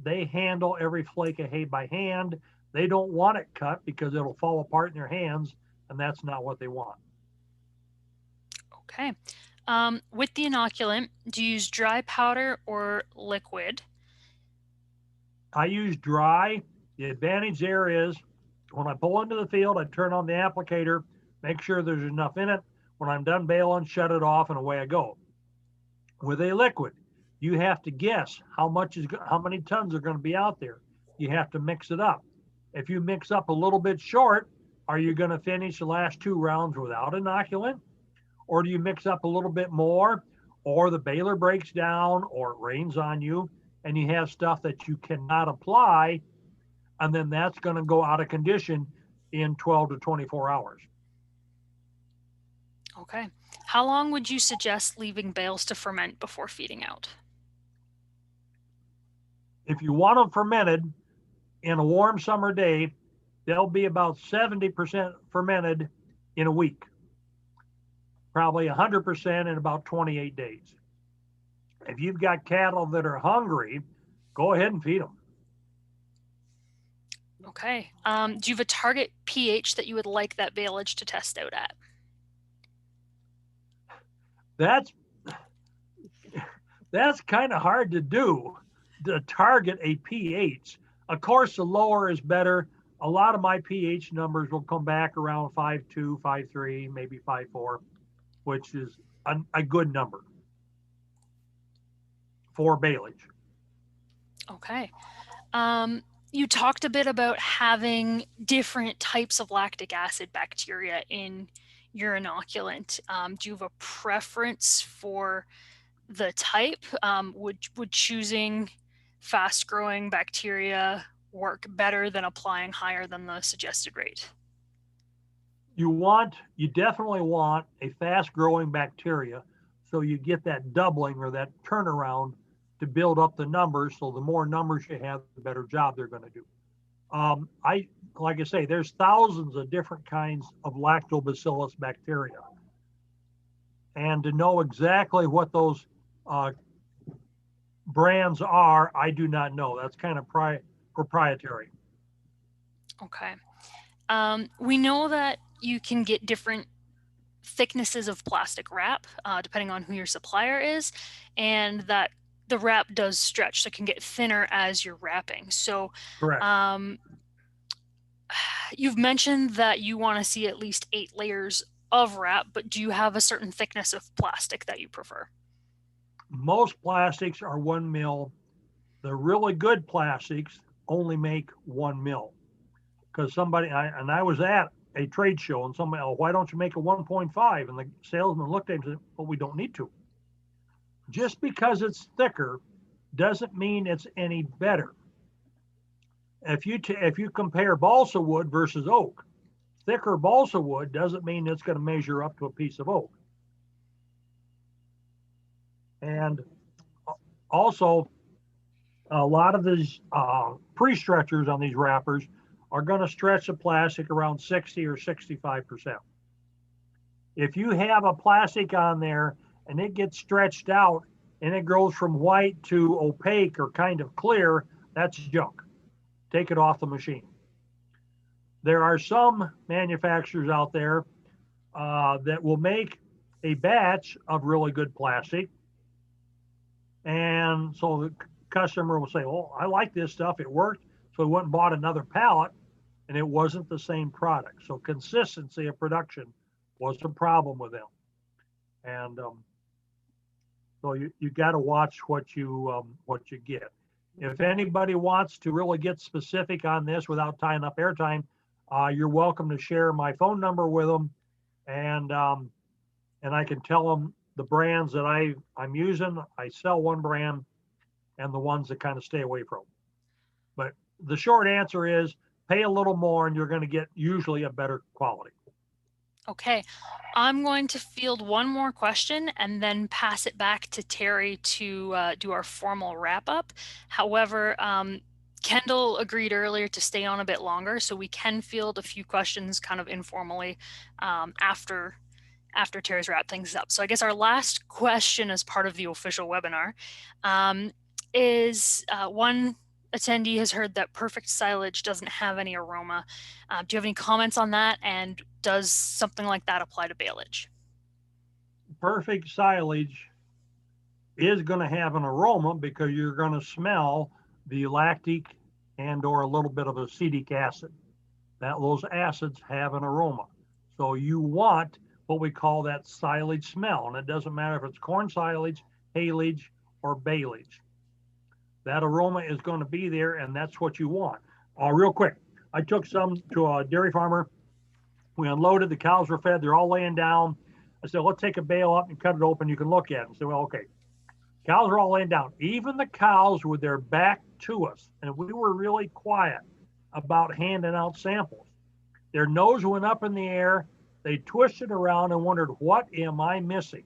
They handle every flake of hay by hand. They don't want it cut because it'll fall apart in their hands, and that's not what they want. Okay. With the inoculant, do you use dry powder or liquid? I use dry. The advantage there is when I pull into the field, I turn on the applicator, make sure there's enough in it. When I'm done baling, shut it off, and away I go. With a liquid, you have to guess how many tons are going to be out there. You have to mix it up. If you mix up a little bit short, are you going to finish the last 2 rounds without inoculant? Or do you mix up a little bit more, or the baler breaks down, or it rains on you, and you have stuff that you cannot apply, and then that's going to go out of condition in 12 to 24 hours. Okay. How long would you suggest leaving bales to ferment before feeding out? If you want them fermented in a warm summer day, they'll be about 70% fermented in a week, probably 100% in about 28 days. If you've got cattle that are hungry, go ahead and feed them. Okay. Do you have a target pH that you would like that baleage to test out at? That's kind of hard to do, to target a pH. Of course, the lower is better. A lot of my pH numbers will come back around 5.2, 5.3, maybe 5.4, which is a good number for baleage. Okay. You talked a bit about having different types of lactic acid bacteria in your inoculant. Do you have a preference for the type? Would choosing fast-growing bacteria work better than applying higher than the suggested rate? You definitely want a fast-growing bacteria, so you get that doubling or that turnaround to build up the numbers. So the more numbers you have, the better job they're going to do. Like I say, there's thousands of different kinds of lactobacillus bacteria. And to know exactly what those brands are, I do not know. That's kind of proprietary. Okay. We know that you can get different thicknesses of plastic wrap depending on who your supplier is, and that the wrap does stretch, so it can get thinner as you're wrapping. So Correct. You've mentioned that you want to see at least 8 layers of wrap, but do you have a certain thickness of plastic that you prefer? Most plastics are 1 mil. The really good plastics only make 1 mil. Because I was at a trade show and somebody, oh, why don't you make a 1.5? And the salesman looked at him and said, well, we don't need to. Just because it's thicker doesn't mean it's any better. If you compare balsa wood versus oak, thicker balsa wood doesn't mean it's going to measure up to a piece of oak. And also, a lot of these pre-stretchers on these wrappers are going to stretch the plastic around 60 or 65%. If you have a plastic on there and it gets stretched out and it goes from white to opaque or kind of clear, that's junk. Take it off the machine. There are some manufacturers out there that will make a batch of really good plastic. And so the customer will say, oh, I like this stuff, it worked. So he went and bought another pallet and it wasn't the same product. So consistency of production was a problem with them. And so you got to watch what you get. If anybody wants to really get specific on this without tying up airtime, you're welcome to share my phone number with them, and I can tell them the brands that I'm using. I sell one brand, and the ones that kind of stay away from. But the short answer is pay a little more, and you're going to get usually a better quality. Okay, I'm going to field one more question and then pass it back to Terry to do our formal wrap up. However, Kendall agreed earlier to stay on a bit longer, so we can field a few questions kind of informally after Terry's wrap things up. So I guess our last question as part of the official webinar is one attendee has heard that perfect silage doesn't have any aroma. Do you have any comments on that? And does something like that apply to baleage? Perfect silage is going to have an aroma because you're going to smell the lactic and or a little bit of acetic acid. Those acids have an aroma. So you want what we call that silage smell. And it doesn't matter if it's corn silage, haylage, or baleage. That aroma is going to be there, and that's what you want. Real quick, I took some to a dairy farmer. We unloaded, the cows were fed, they're all laying down. I said, let's take a bale up and cut it open, you can look at it. I said, well, okay. Cows are all laying down. Even the cows with their back to us, and we were really quiet about handing out samples. Their nose went up in the air, they twisted around and wondered, what am I missing?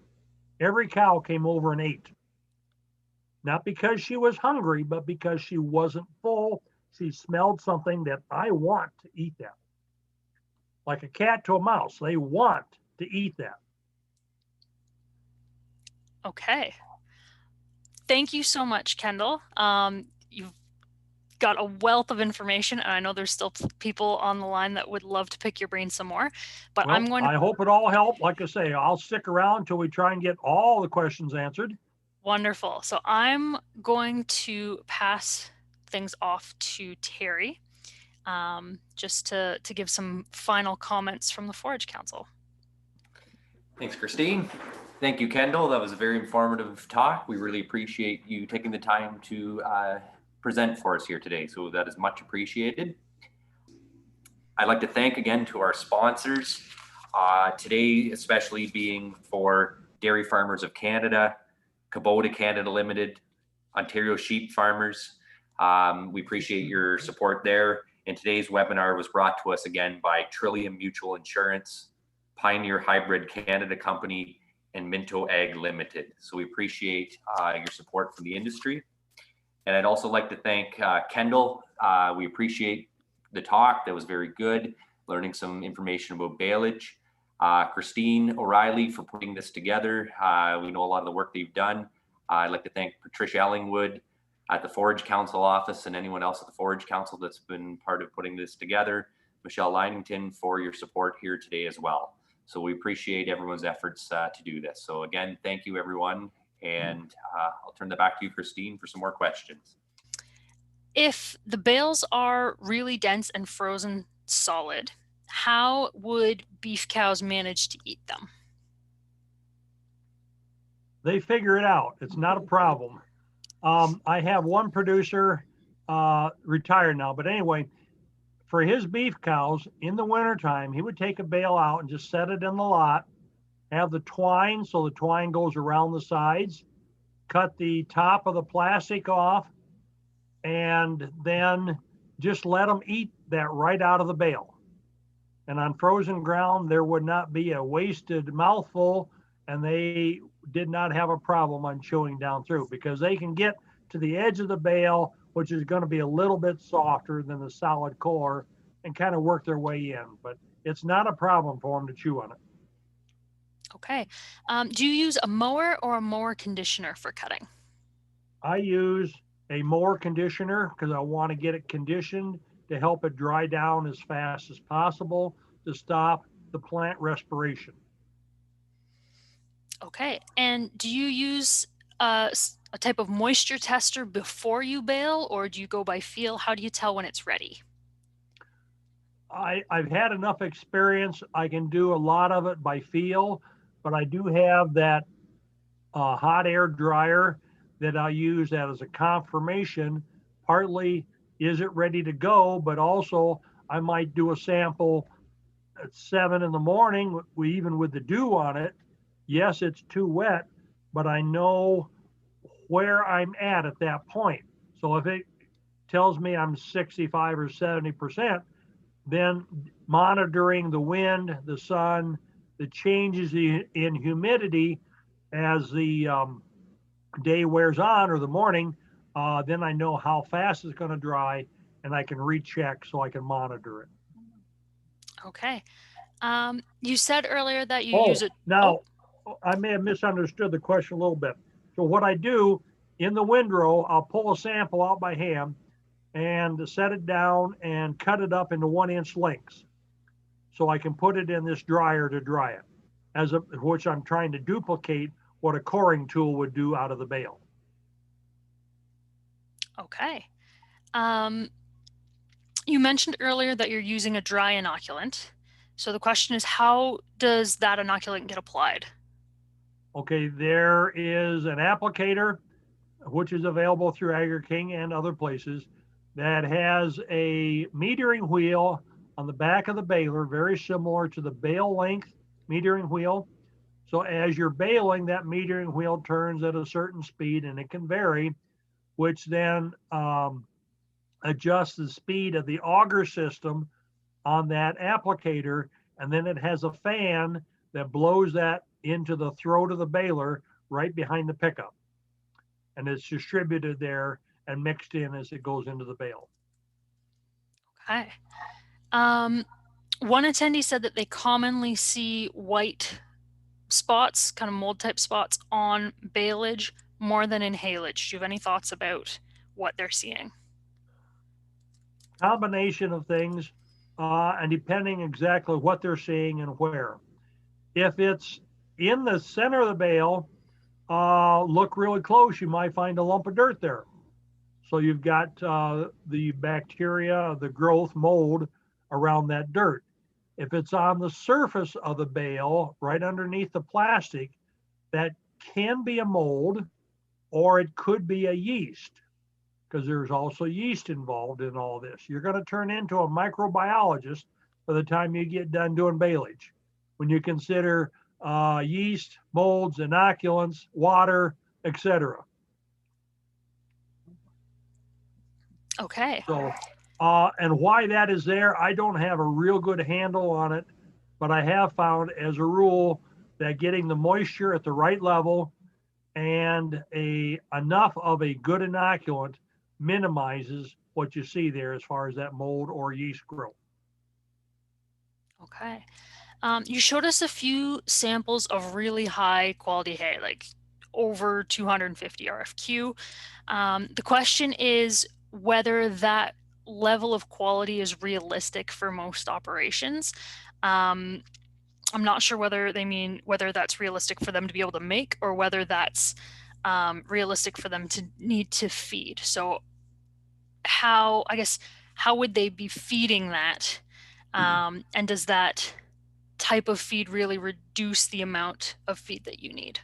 Every cow came over and ate. Not because she was hungry, but because she wasn't full. She smelled something that I want to eat that. Like a cat to a mouse, they want to eat that. Okay. Thank you so much, Kendall. You've got a wealth of information, and I know there's still people on the line that would love to pick your brain some more. But well, I'm going to... I hope it all helped. Like I say, I'll stick around until we try and get all the questions answered. Wonderful. So I'm going to pass things off to Terry, just to give some final comments from the Forage Council. Thanks, Christine. Thank you, Kendall. That was a very informative talk. We really appreciate you taking the time to present for us here today. So that is much appreciated. I'd like to thank again to our sponsors today, especially being for Dairy Farmers of Canada, Kubota Canada Limited, Ontario Sheep Farmers. We appreciate your support there. And today's webinar was brought to us again by Trillium Mutual Insurance, Pioneer Hybrid Canada Company, and Minto Ag Limited. So we appreciate your support from the industry. And I'd also like to thank Kendall. We appreciate the talk. That was very good, learning some information about baleage. Christine O'Reilly for putting this together. We know a lot of the work they've done. I'd like to thank Patricia Ellingwood at the Forage Council office and anyone else at the Forage Council that's been part of putting this together. Michelle Linington for your support here today as well. So we appreciate everyone's efforts to do this. So again, thank you everyone. And I'll turn it back to you, Christine, for some more questions. If the bales are really dense and frozen solid, how would beef cows manage to eat them? They figure it out. It's not a problem. I have one producer retired now, but anyway, for his beef cows in the wintertime, he would take a bale out and just set it in the lot, have the twine so the twine goes around the sides, cut the top of the plastic off, and then just let them eat that right out of the bale. And on frozen ground, there would not be a wasted mouthful, and they did not have a problem on chewing down through, because they can get to the edge of the bale, which is going to be a little bit softer than the solid core, and kind of work their way in. But it's not a problem for them to chew on it. Okay. Do you use a mower or a mower conditioner for cutting? I use a mower conditioner because I want to get it conditioned to help it dry down as fast as possible to stop the plant respiration. Okay. And do you use a type of moisture tester before you bale, or do you go by feel? How do you tell when it's ready? I've had enough experience. I can do a lot of it by feel, but I do have that hot air dryer that I use that as a confirmation. Partly, is it ready to go? But also, I might do a sample at 7 in the morning, even with the dew on it. Yes, it's too wet, but I know where I'm at that point. So if it tells me I'm 65 or 70%, then monitoring the wind, the sun, the changes in humidity as the day wears on, or the morning, then I know how fast it's going to dry, and I can recheck so I can monitor it. Okay. You said earlier that you use it. Now, I may have misunderstood the question a little bit. So what I do in the windrow, I'll pull a sample out by hand and set it down and cut it up into 1-inch lengths, so I can put it in this dryer to dry it, which I'm trying to duplicate what a coring tool would do out of the bale. Okay. You mentioned earlier that you're using a dry inoculant. So the question is, how does that inoculant get applied? Okay, there is an applicator, which is available through AgriKing and other places, that has a metering wheel on the back of the baler, very similar to the bale length metering wheel. So as you're baling, that metering wheel turns at a certain speed, and it can vary, which then adjusts the speed of the auger system on that applicator. And then it has a fan that blows that into the throat of the baler right behind the pickup. And it's distributed there and mixed in as it goes into the bale. Okay. One attendee said that they commonly see white spots, kind of mold type spots on baleage more than in haylage. Do you have any thoughts about what they're seeing? Combination of things, and depending exactly what they're seeing and where. If it's in the center of the bale, look really close, you might find a lump of dirt there. So you've got the bacteria, the growth, mold around that dirt. If it's on the surface of the bale, right underneath the plastic, that can be a mold, or it could be a yeast, because there's also yeast involved in all this. You're going to turn into a microbiologist by the time you get done doing baleage, when you consider yeast, molds, inoculants, water, etc. Okay. So, and why that is there, I don't have a real good handle on it, but I have found as a rule that getting the moisture at the right level and enough of a good inoculant minimizes what you see there as far as that mold or yeast growth. Okay. You showed us a few samples of really high quality hay, like over 250 RFQ. The question is whether that level of quality is realistic for most operations. I'm not sure whether they mean whether that's realistic for them to be able to make, or whether that's realistic for them to need to feed. So how would they be feeding that? And does that type of feed really reduce the amount of feed that you need?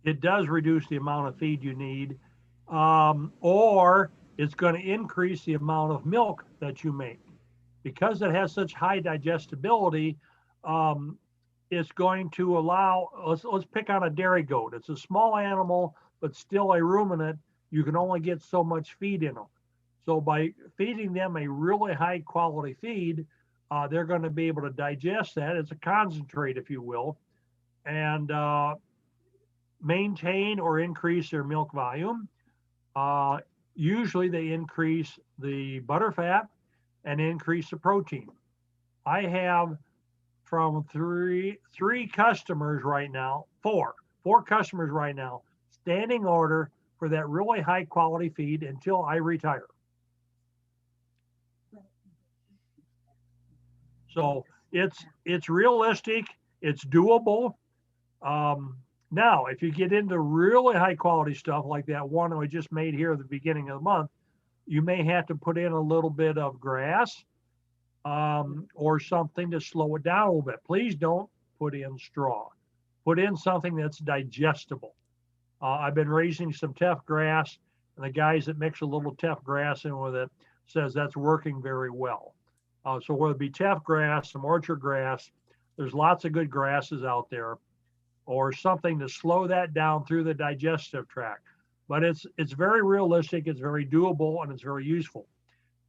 It does reduce the amount of feed you need, or it's going to increase the amount of milk that you make. Because it has such high digestibility, it's going to allow, let's pick on a dairy goat. It's a small animal, but still a ruminant. You can only get so much feed in them. So by feeding them a really high quality feed, they're going to be able to digest that. It's a concentrate, if you will, and maintain or increase their milk volume. Usually they increase the butter fat and increase the protein. I have from three customers right now, four customers right now, standing order for that really high quality feed until I retire. So it's realistic, it's doable. Now, if you get into really high quality stuff like that one we just made here at the beginning of the month, you may have to put in a little bit of grass or something to slow it down a little bit. Please don't put in straw. Put in something that's digestible. I've been raising some tough grass, and the guys that mix a little tough grass in with it says that's working very well. So whether it be tough grass, some orchard grass, there's lots of good grasses out there, or something to slow that down through the digestive tract. But it's very realistic, it's very doable, and it's very useful.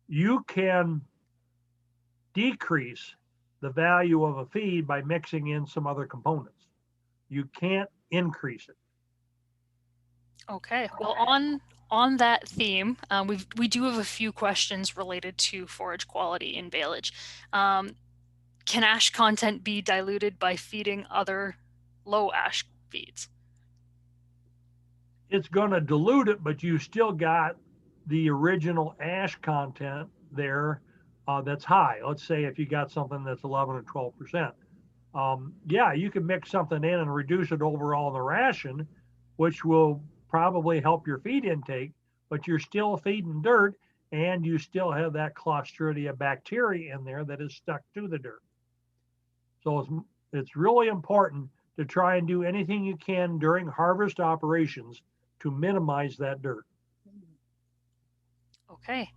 You can decrease the value of a feed by mixing in some other components. You can't increase it. Okay, well, on that theme, we do have a few questions related to forage quality in baleage. Can ash content be diluted by feeding other low ash feeds? It's going to dilute it, but you still got the original ash content there that's high. Let's say if you got something that's 11 or 12%. Yeah, you can mix something in and reduce it overall in the ration, which will probably help your feed intake, but you're still feeding dirt, and you still have that Clostridia bacteria in there that is stuck to the dirt. So it's really important to try and do anything you can during harvest operations to minimize that dirt. Okay.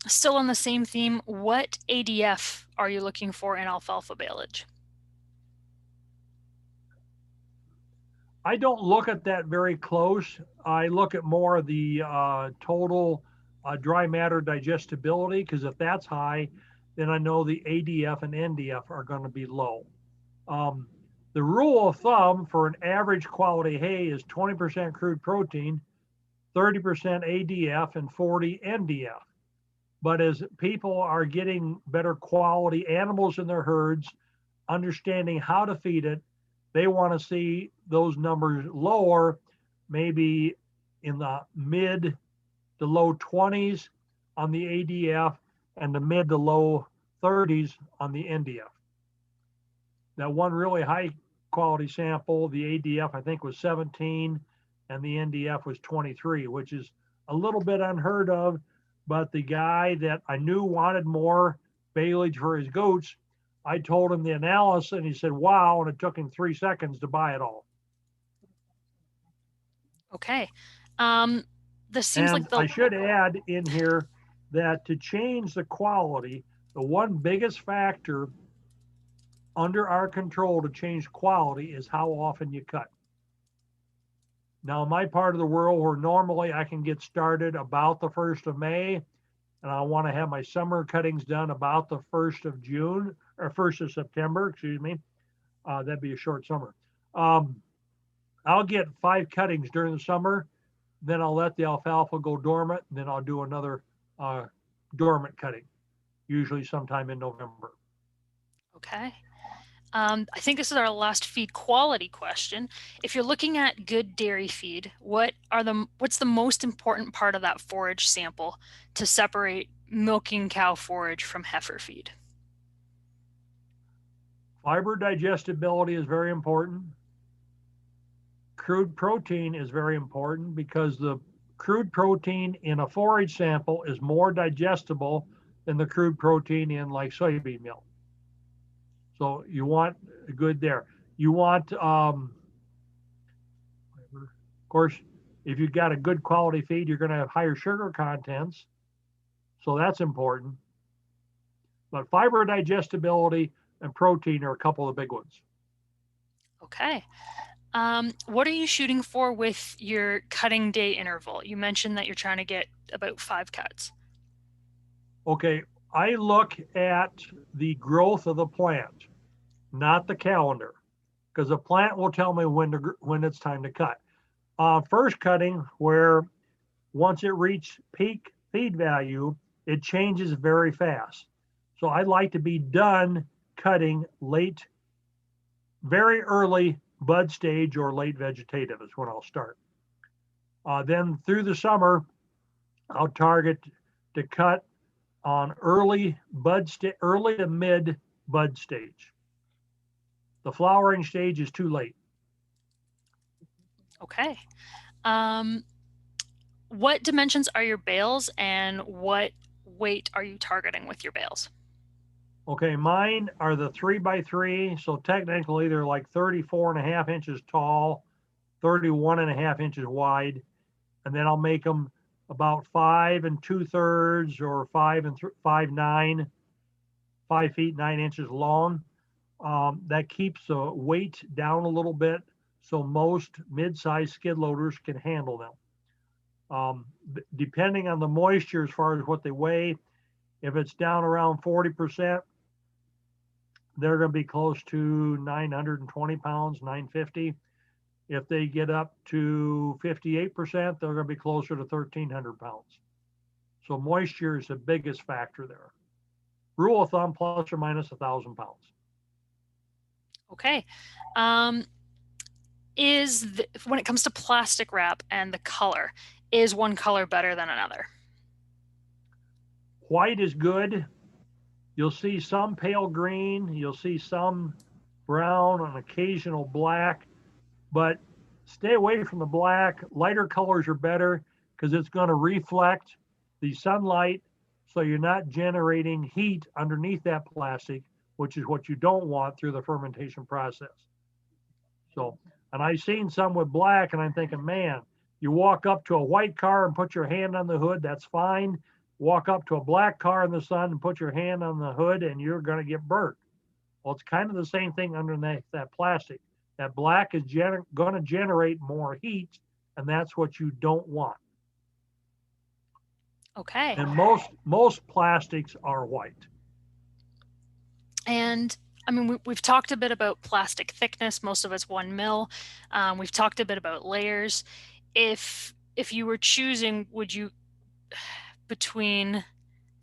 Still on the same theme, what ADF are you looking for in alfalfa baleage? I don't look at that very close. I look at more of the total dry matter digestibility, because if that's high, then I know the ADF and NDF are going to be low. The rule of thumb for an average quality hay is 20% crude protein, 30% ADF, and 40 NDF. But as people are getting better quality animals in their herds, understanding how to feed it, they want to see those numbers lower, maybe in the mid to low 20s on the ADF and the mid to low 30s on the NDF. That one really high quality sample, the ADF I think was 17 and the NDF was 23, which is a little bit unheard of, but the guy that I knew wanted more baleage for his goats, I told him the analysis and he said, wow, and it took him 3 seconds to buy it all. Okay. This seems and like the... I should add in here that to change the quality, the one biggest factor under our control to change quality is how often you cut. Now, in my part of the world where normally I can get started about the 1st of May, and I want to have my summer cuttings done about the 1st of June, or 1st of September, excuse me, that'd be a short summer. I'll get 5 cuttings during the summer, then I'll let the alfalfa go dormant, and then I'll do another dormant cutting, usually sometime in November. Okay. I think this is our last feed quality question. If you're looking at good dairy feed, what's the most important part of that forage sample to separate milking cow forage from heifer feed? Fiber digestibility is very important. Crude protein is very important because the crude protein in a forage sample is more digestible than the crude protein in like soybean meal. So you want good there. You want, of course, if you've got a good quality feed, you're going to have higher sugar contents. So that's important. But fiber digestibility and protein are a couple of big ones. Okay. What are you shooting for with your cutting day interval? You mentioned that you're trying to get about 5 cuts. Okay, I look at the growth of the plant, not the calendar, because the plant will tell me when it's time to cut. First cutting, where once it reaches peak feed value, it changes very fast. So I'd like to be done cutting very early bud stage or late vegetative is when I'll start. Then through the summer, I'll target to cut on early to mid bud stage. The flowering stage is too late. Okay. What dimensions are your bales and what weight are you targeting with your bales? Okay, mine are the 3x3, so technically they're like 34.5 inches tall, 31.5 inches wide, and then I'll make them about 5 2/3 or 5 feet 9 inches long. That keeps the weight down a little bit, so most mid-sized skid loaders can handle them. Depending on the moisture as far as what they weigh, if it's down around 40%, they're going to be close to 920 pounds, 950. If they get up to 58%, they're going to be closer to 1,300 pounds. So moisture is the biggest factor there. Rule of thumb, plus or minus 1,000 pounds. Okay. When it comes to plastic wrap and the color, is one color better than another? White is good. You'll see some pale green, you'll see some brown, an occasional black, but stay away from the black. Lighter colors are better because it's going to reflect the sunlight, so you're not generating heat underneath that plastic, which is what you don't want through the fermentation process. So, and I've seen some with black, and I'm thinking, man, you walk up to a white car and put your hand on the hood, that's fine. Walk up to a black car in the sun and put your hand on the hood and you're going to get burnt. Well, it's kind of the same thing underneath that plastic. That black is going to generate more heat, and that's what you don't want. Okay. And most plastics are white. And I mean, we've talked a bit about plastic thickness. Most of it's 1 mil. We've talked a bit about layers. If you were choosing, would you between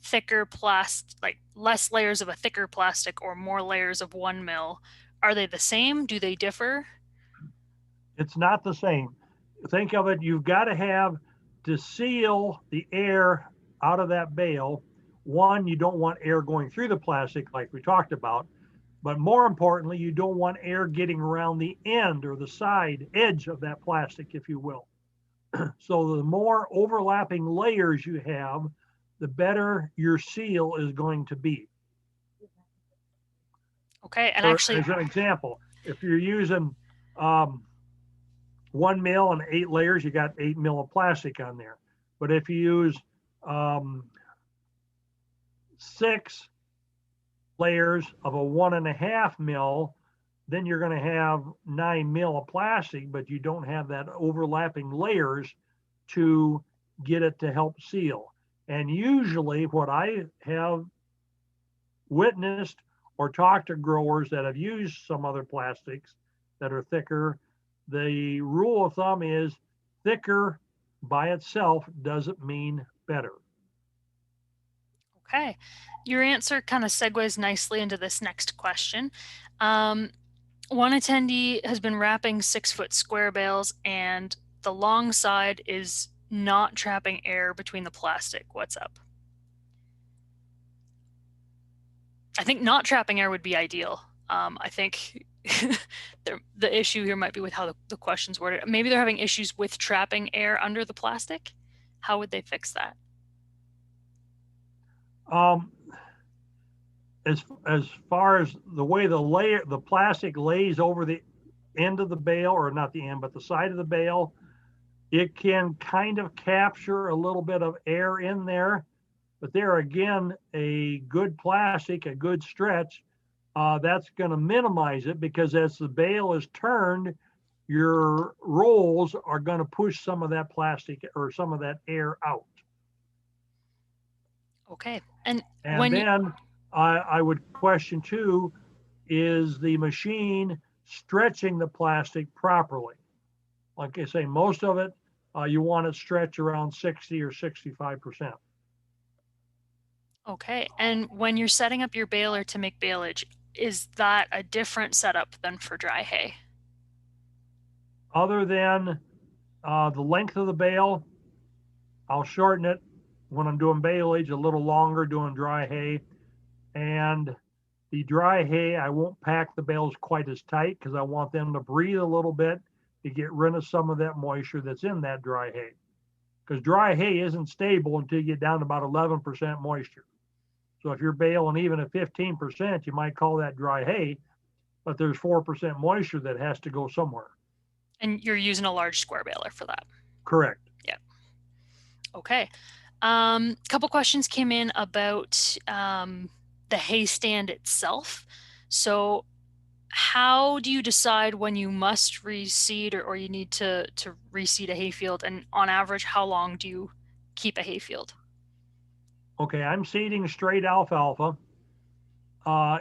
thicker plastic, like less layers of a thicker plastic or more layers of 1 mil, are they the same? Do they differ? It's not the same. Think of it, you've got to have to seal the air out of that bale. One, you don't want air going through the plastic like we talked about, but more importantly, you don't want air getting around the end or the side edge of that plastic, if you will. So the more overlapping layers you have, the better your seal is going to be. Okay, and actually, as an example, if you're using 1 mil and 8 layers, you got 8 mil of plastic on there. But if you use 6 layers of a 1.5 mil, then you're going to have 9 mil of plastic, but you don't have that overlapping layers to get it to help seal. And usually what I have witnessed or talked to growers that have used some other plastics that are thicker, the rule of thumb is thicker by itself doesn't mean better. Okay. Your answer kind of segues nicely into this next question. One attendee has been wrapping 6-foot square bales and the long side is not trapping air between the plastic. What's up? I think not trapping air would be ideal. I think the issue here might be with how the question's worded. Maybe they're having issues with trapping air under the plastic. How would they fix that? As far as the way the plastic lays over the end of the bale, or not the end, but the side of the bale, it can kind of capture a little bit of air in there. But there again, a good plastic, a good stretch, that's going to minimize it, because as the bale is turned, your rolls are going to push some of that plastic or some of that air out. Okay. And then I would question too, is the machine stretching the plastic properly? Like I say, most of it, you want it stretch around 60 or 65%. Okay. And when you're setting up your baler to make baleage, is that a different setup than for dry hay? Other than the length of the bale, I'll shorten it when I'm doing baleage a little longer doing dry hay. And the dry hay, I won't pack the bales quite as tight because I want them to breathe a little bit to get rid of some of that moisture that's in that dry hay. Because dry hay isn't stable until you get down to about 11% moisture. So if you're baling even at 15%, you might call that dry hay, but there's 4% moisture that has to go somewhere. And you're using a large square baler for that? Correct. Yeah. Okay. A couple questions came in about the hay stand itself. So how do you decide when you must reseed or you need to reseed a hayfield? And on average, how long do you keep a hayfield? Okay, I'm seeding straight alfalfa.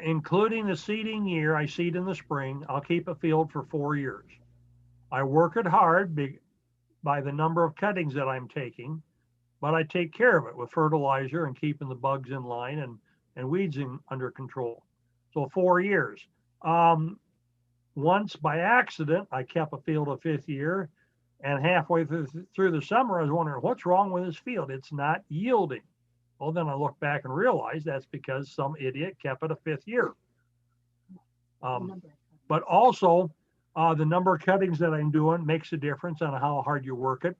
Including the seeding year, I seed in the spring. I'll keep a field for 4 years. I work it hard by the number of cuttings that I'm taking, but I take care of it with fertilizer and keeping the bugs in line and weeds under control. So 4 years. Once by accident, I kept a field a 5th year, and halfway through the summer, I was wondering, what's wrong with this field? It's not yielding. Well, then I look back and realize that's because some idiot kept it a 5th year. But also, the number of cuttings that I'm doing makes a difference on how hard you work it.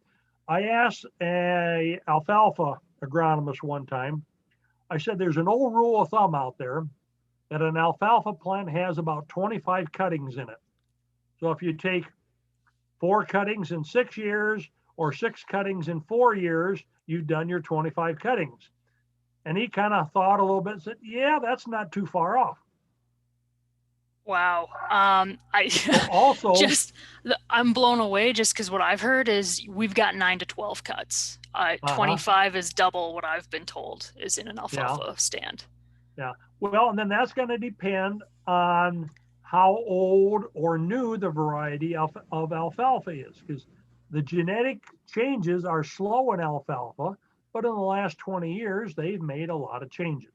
I asked a alfalfa agronomist one time, I said, there's an old rule of thumb out there that an alfalfa plant has about 25 cuttings in it. So if you take 4 cuttings in 6 years or 6 cuttings in 4 years, you've done your 25 cuttings. And he kind of thought a little bit and said, yeah, that's not too far off. Wow. Also, I'm blown away just because what I've heard is we've got 9 to 12 cuts. 25 is double what I've been told is in an alfalfa stand. Yeah. Well, and then that's going to depend on how old or new the variety of alfalfa is, because the genetic changes are slow in alfalfa, but in the last 20 years, they've made a lot of changes.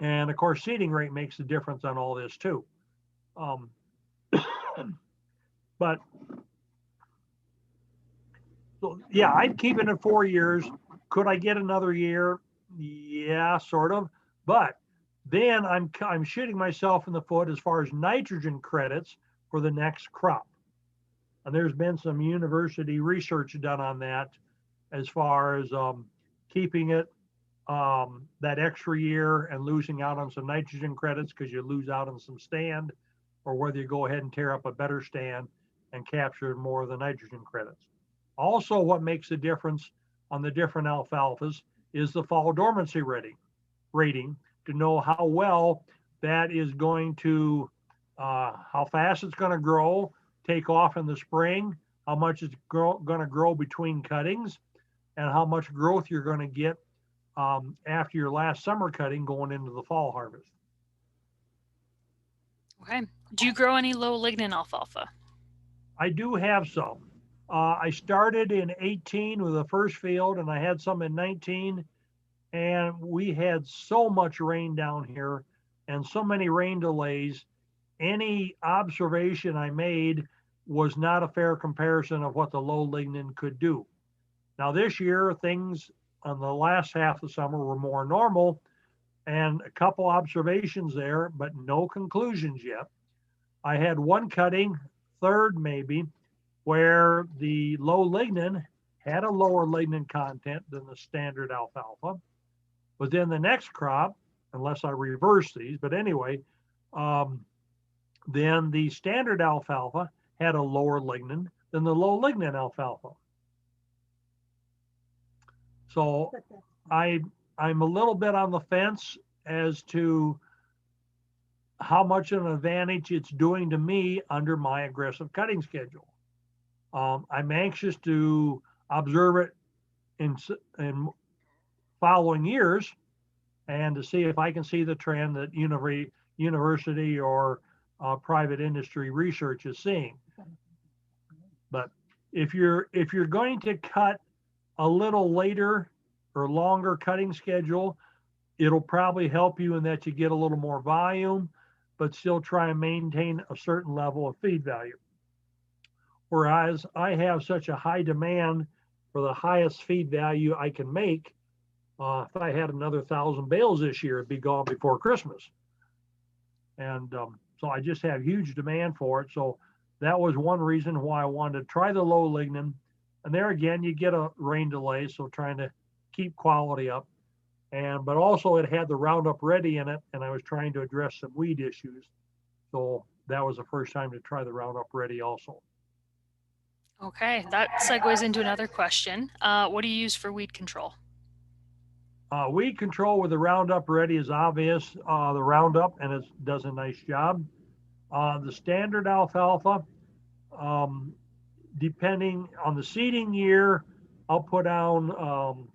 And of course, seeding rate makes a difference on all this too. But so yeah, I'd keep it at 4 years. Could I get another year? Yeah, sort of. But then I'm shooting myself in the foot as far as nitrogen credits for the next crop. And there's been some university research done on that as far as keeping it that extra year and losing out on some nitrogen credits because you lose out on some stand, or whether you go ahead and tear up a better stand and capture more of the nitrogen credits. Also, what makes a difference on the different alfalfas is the fall dormancy rating to know how well that is going to, how fast it's going to grow, take off in the spring, how much it's going to grow between cuttings, and how much growth you're going to get after your last summer cutting going into the fall harvest. Okay. Do you grow any low lignin alfalfa? I do have some. I started in 18 with the first field, and I had some in 19, And we had so much rain down here and so many rain delays. Any observation I made was not a fair comparison of what the low lignin could do. Now this year, things on the last half of summer were more normal, and a couple observations there, but no conclusions yet. I had one cutting, third maybe, where the low lignin had a lower lignin content than the standard alfalfa. But then the next crop, unless I reverse these, but anyway, then the standard alfalfa had a lower lignin than the low lignin alfalfa. So I'm a little bit on the fence as to how much of an advantage it's doing to me under my aggressive cutting schedule. I'm anxious to observe it in following years and to see if I can see the trend that university or private industry research is seeing. But if you're going to cut a little later or longer cutting schedule, it'll probably help you in that you get a little more volume, but still try and maintain a certain level of feed value. Whereas I have such a high demand for the highest feed value I can make, if I had another 1,000 bales this year, it'd be gone before Christmas. And so I just have huge demand for it. So that was one reason why I wanted to try the low lignin. And there again, you get a rain delay, so trying to keep quality up. But also it had the Roundup Ready in it, and I was trying to address some weed issues. So that was the first time to try the Roundup Ready also. Okay, that segues into another question. What do you use for weed control? Weed control with the Roundup Ready is obvious, the Roundup, and it does a nice job. The standard alfalfa, depending on the seeding year, I'll put down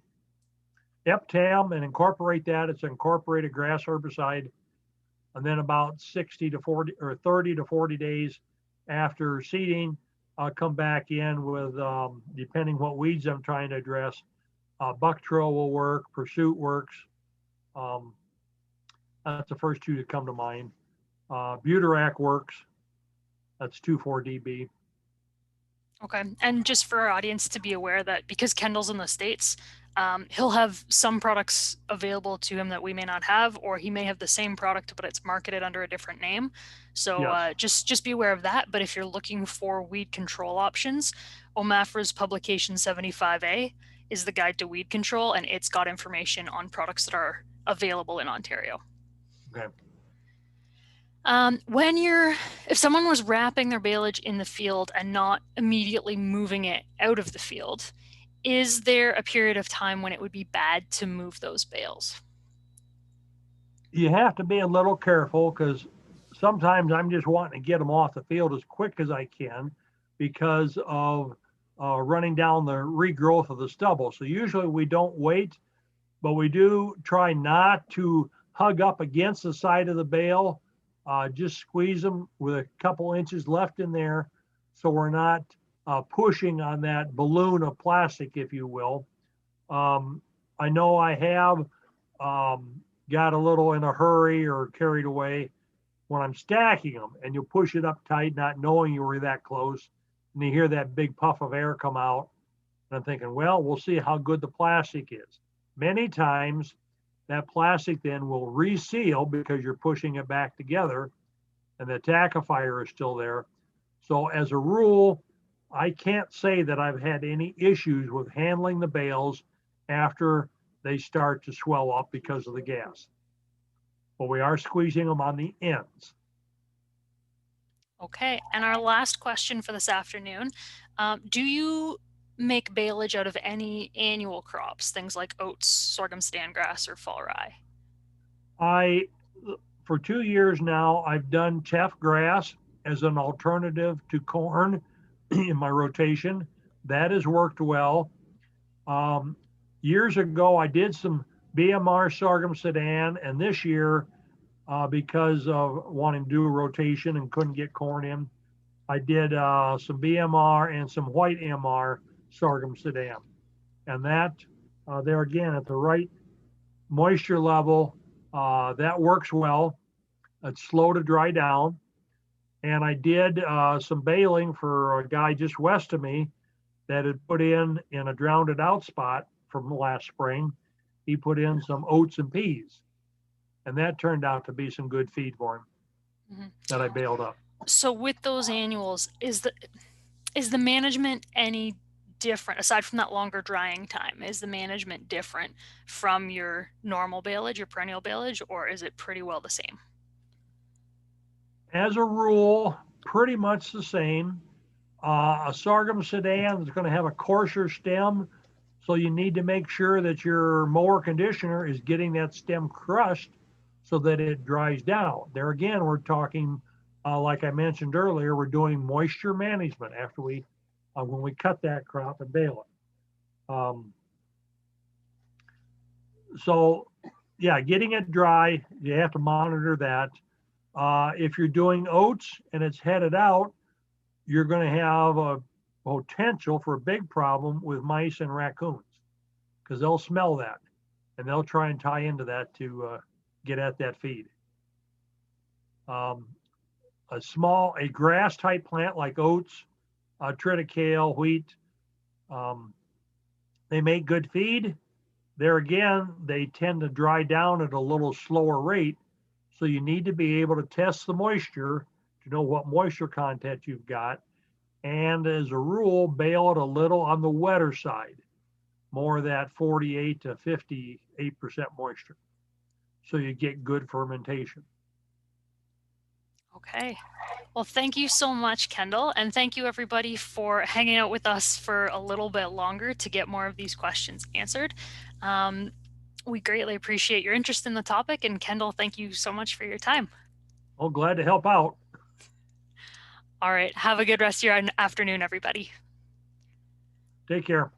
Eptam and incorporate that. It's an incorporated grass herbicide. And then about 60 to 40 or 30 to 40 days after seeding, I'll come back in with, depending what weeds I'm trying to address, Bucktrail will work, Pursuit works. That's the first two that come to mind. Butarac works. That's 2,4-DB. Okay, and just for our audience to be aware that because Kendall's in the States, he'll have some products available to him that we may not have, or he may have the same product, but it's marketed under a different name. So Yes. just be aware of that. But if you're looking for weed control options, OMAFRA's publication 75A is the guide to weed control, and it's got information on products that are available in Ontario. Okay. If someone was wrapping their baleage in the field and not immediately moving it out of the field, is there a period of time when it would be bad to move those bales? You have to be a little careful because sometimes I'm just wanting to get them off the field as quick as I can because of running down the regrowth of the stubble. So usually we don't wait, but we do try not to hug up against the side of the bale. Just squeeze them with a couple inches left in there so we're not pushing on that balloon of plastic, if you will. I know I have got a little in a hurry or carried away when I'm stacking them, and you push it up tight, not knowing you were that close, and you hear that big puff of air come out. And I'm thinking, well, we'll see how good the plastic is. Many times, that plastic then will reseal because you're pushing it back together and the tackifier is still there. So as a rule, I can't say that I've had any issues with handling the bales after they start to swell up because of the gas. But we are squeezing them on the ends. Okay, and our last question for this afternoon, do you make baleage out of any annual crops, things like oats, sorghum, standgrass, or fall rye? For 2 years now, I've done teff grass as an alternative to corn in my rotation. That has worked well. Years ago, I did some BMR sorghum sedan, and this year, because of wanting to do a rotation and couldn't get corn in, I did some BMR and some white MR sorghum sedan. And that, there again, at the right moisture level. That works well. It's slow to dry down. And I did some baling for a guy just west of me that had put in a drowned out spot from last spring. He put in some oats and peas, and that turned out to be some good feed for him that I baled up. So with those annuals, is the management any different aside from that longer drying time? Is the management different from your normal baleage, your perennial baleage, or is it pretty well the same? As a rule, pretty much the same. A sorghum sedan is going to have a coarser stem, so you need to make sure that your mower conditioner is getting that stem crushed so that it dries down. There again, we're talking, like I mentioned earlier, we're doing moisture management after when we cut that crop and bale it. So yeah, getting it dry, you have to monitor that. If you're doing oats and it's headed out, you're going to have a potential for a big problem with mice and raccoons because they'll smell that and they'll try and tie into that to get at that feed. A grass type plant like oats, triticale, wheat, they make good feed. There again, they tend to dry down at a little slower rate. So you need to be able to test the moisture to know what moisture content you've got. And as a rule, bale it a little on the wetter side, more of that 48 to 58% moisture. So you get good fermentation. Okay. Well, thank you so much, Kendall. And thank you everybody for hanging out with us for a little bit longer to get more of these questions answered. We greatly appreciate your interest in the topic. And Kendall, thank you so much for your time. Well, glad to help out. All right. Have a good rest of your afternoon, everybody. Take care.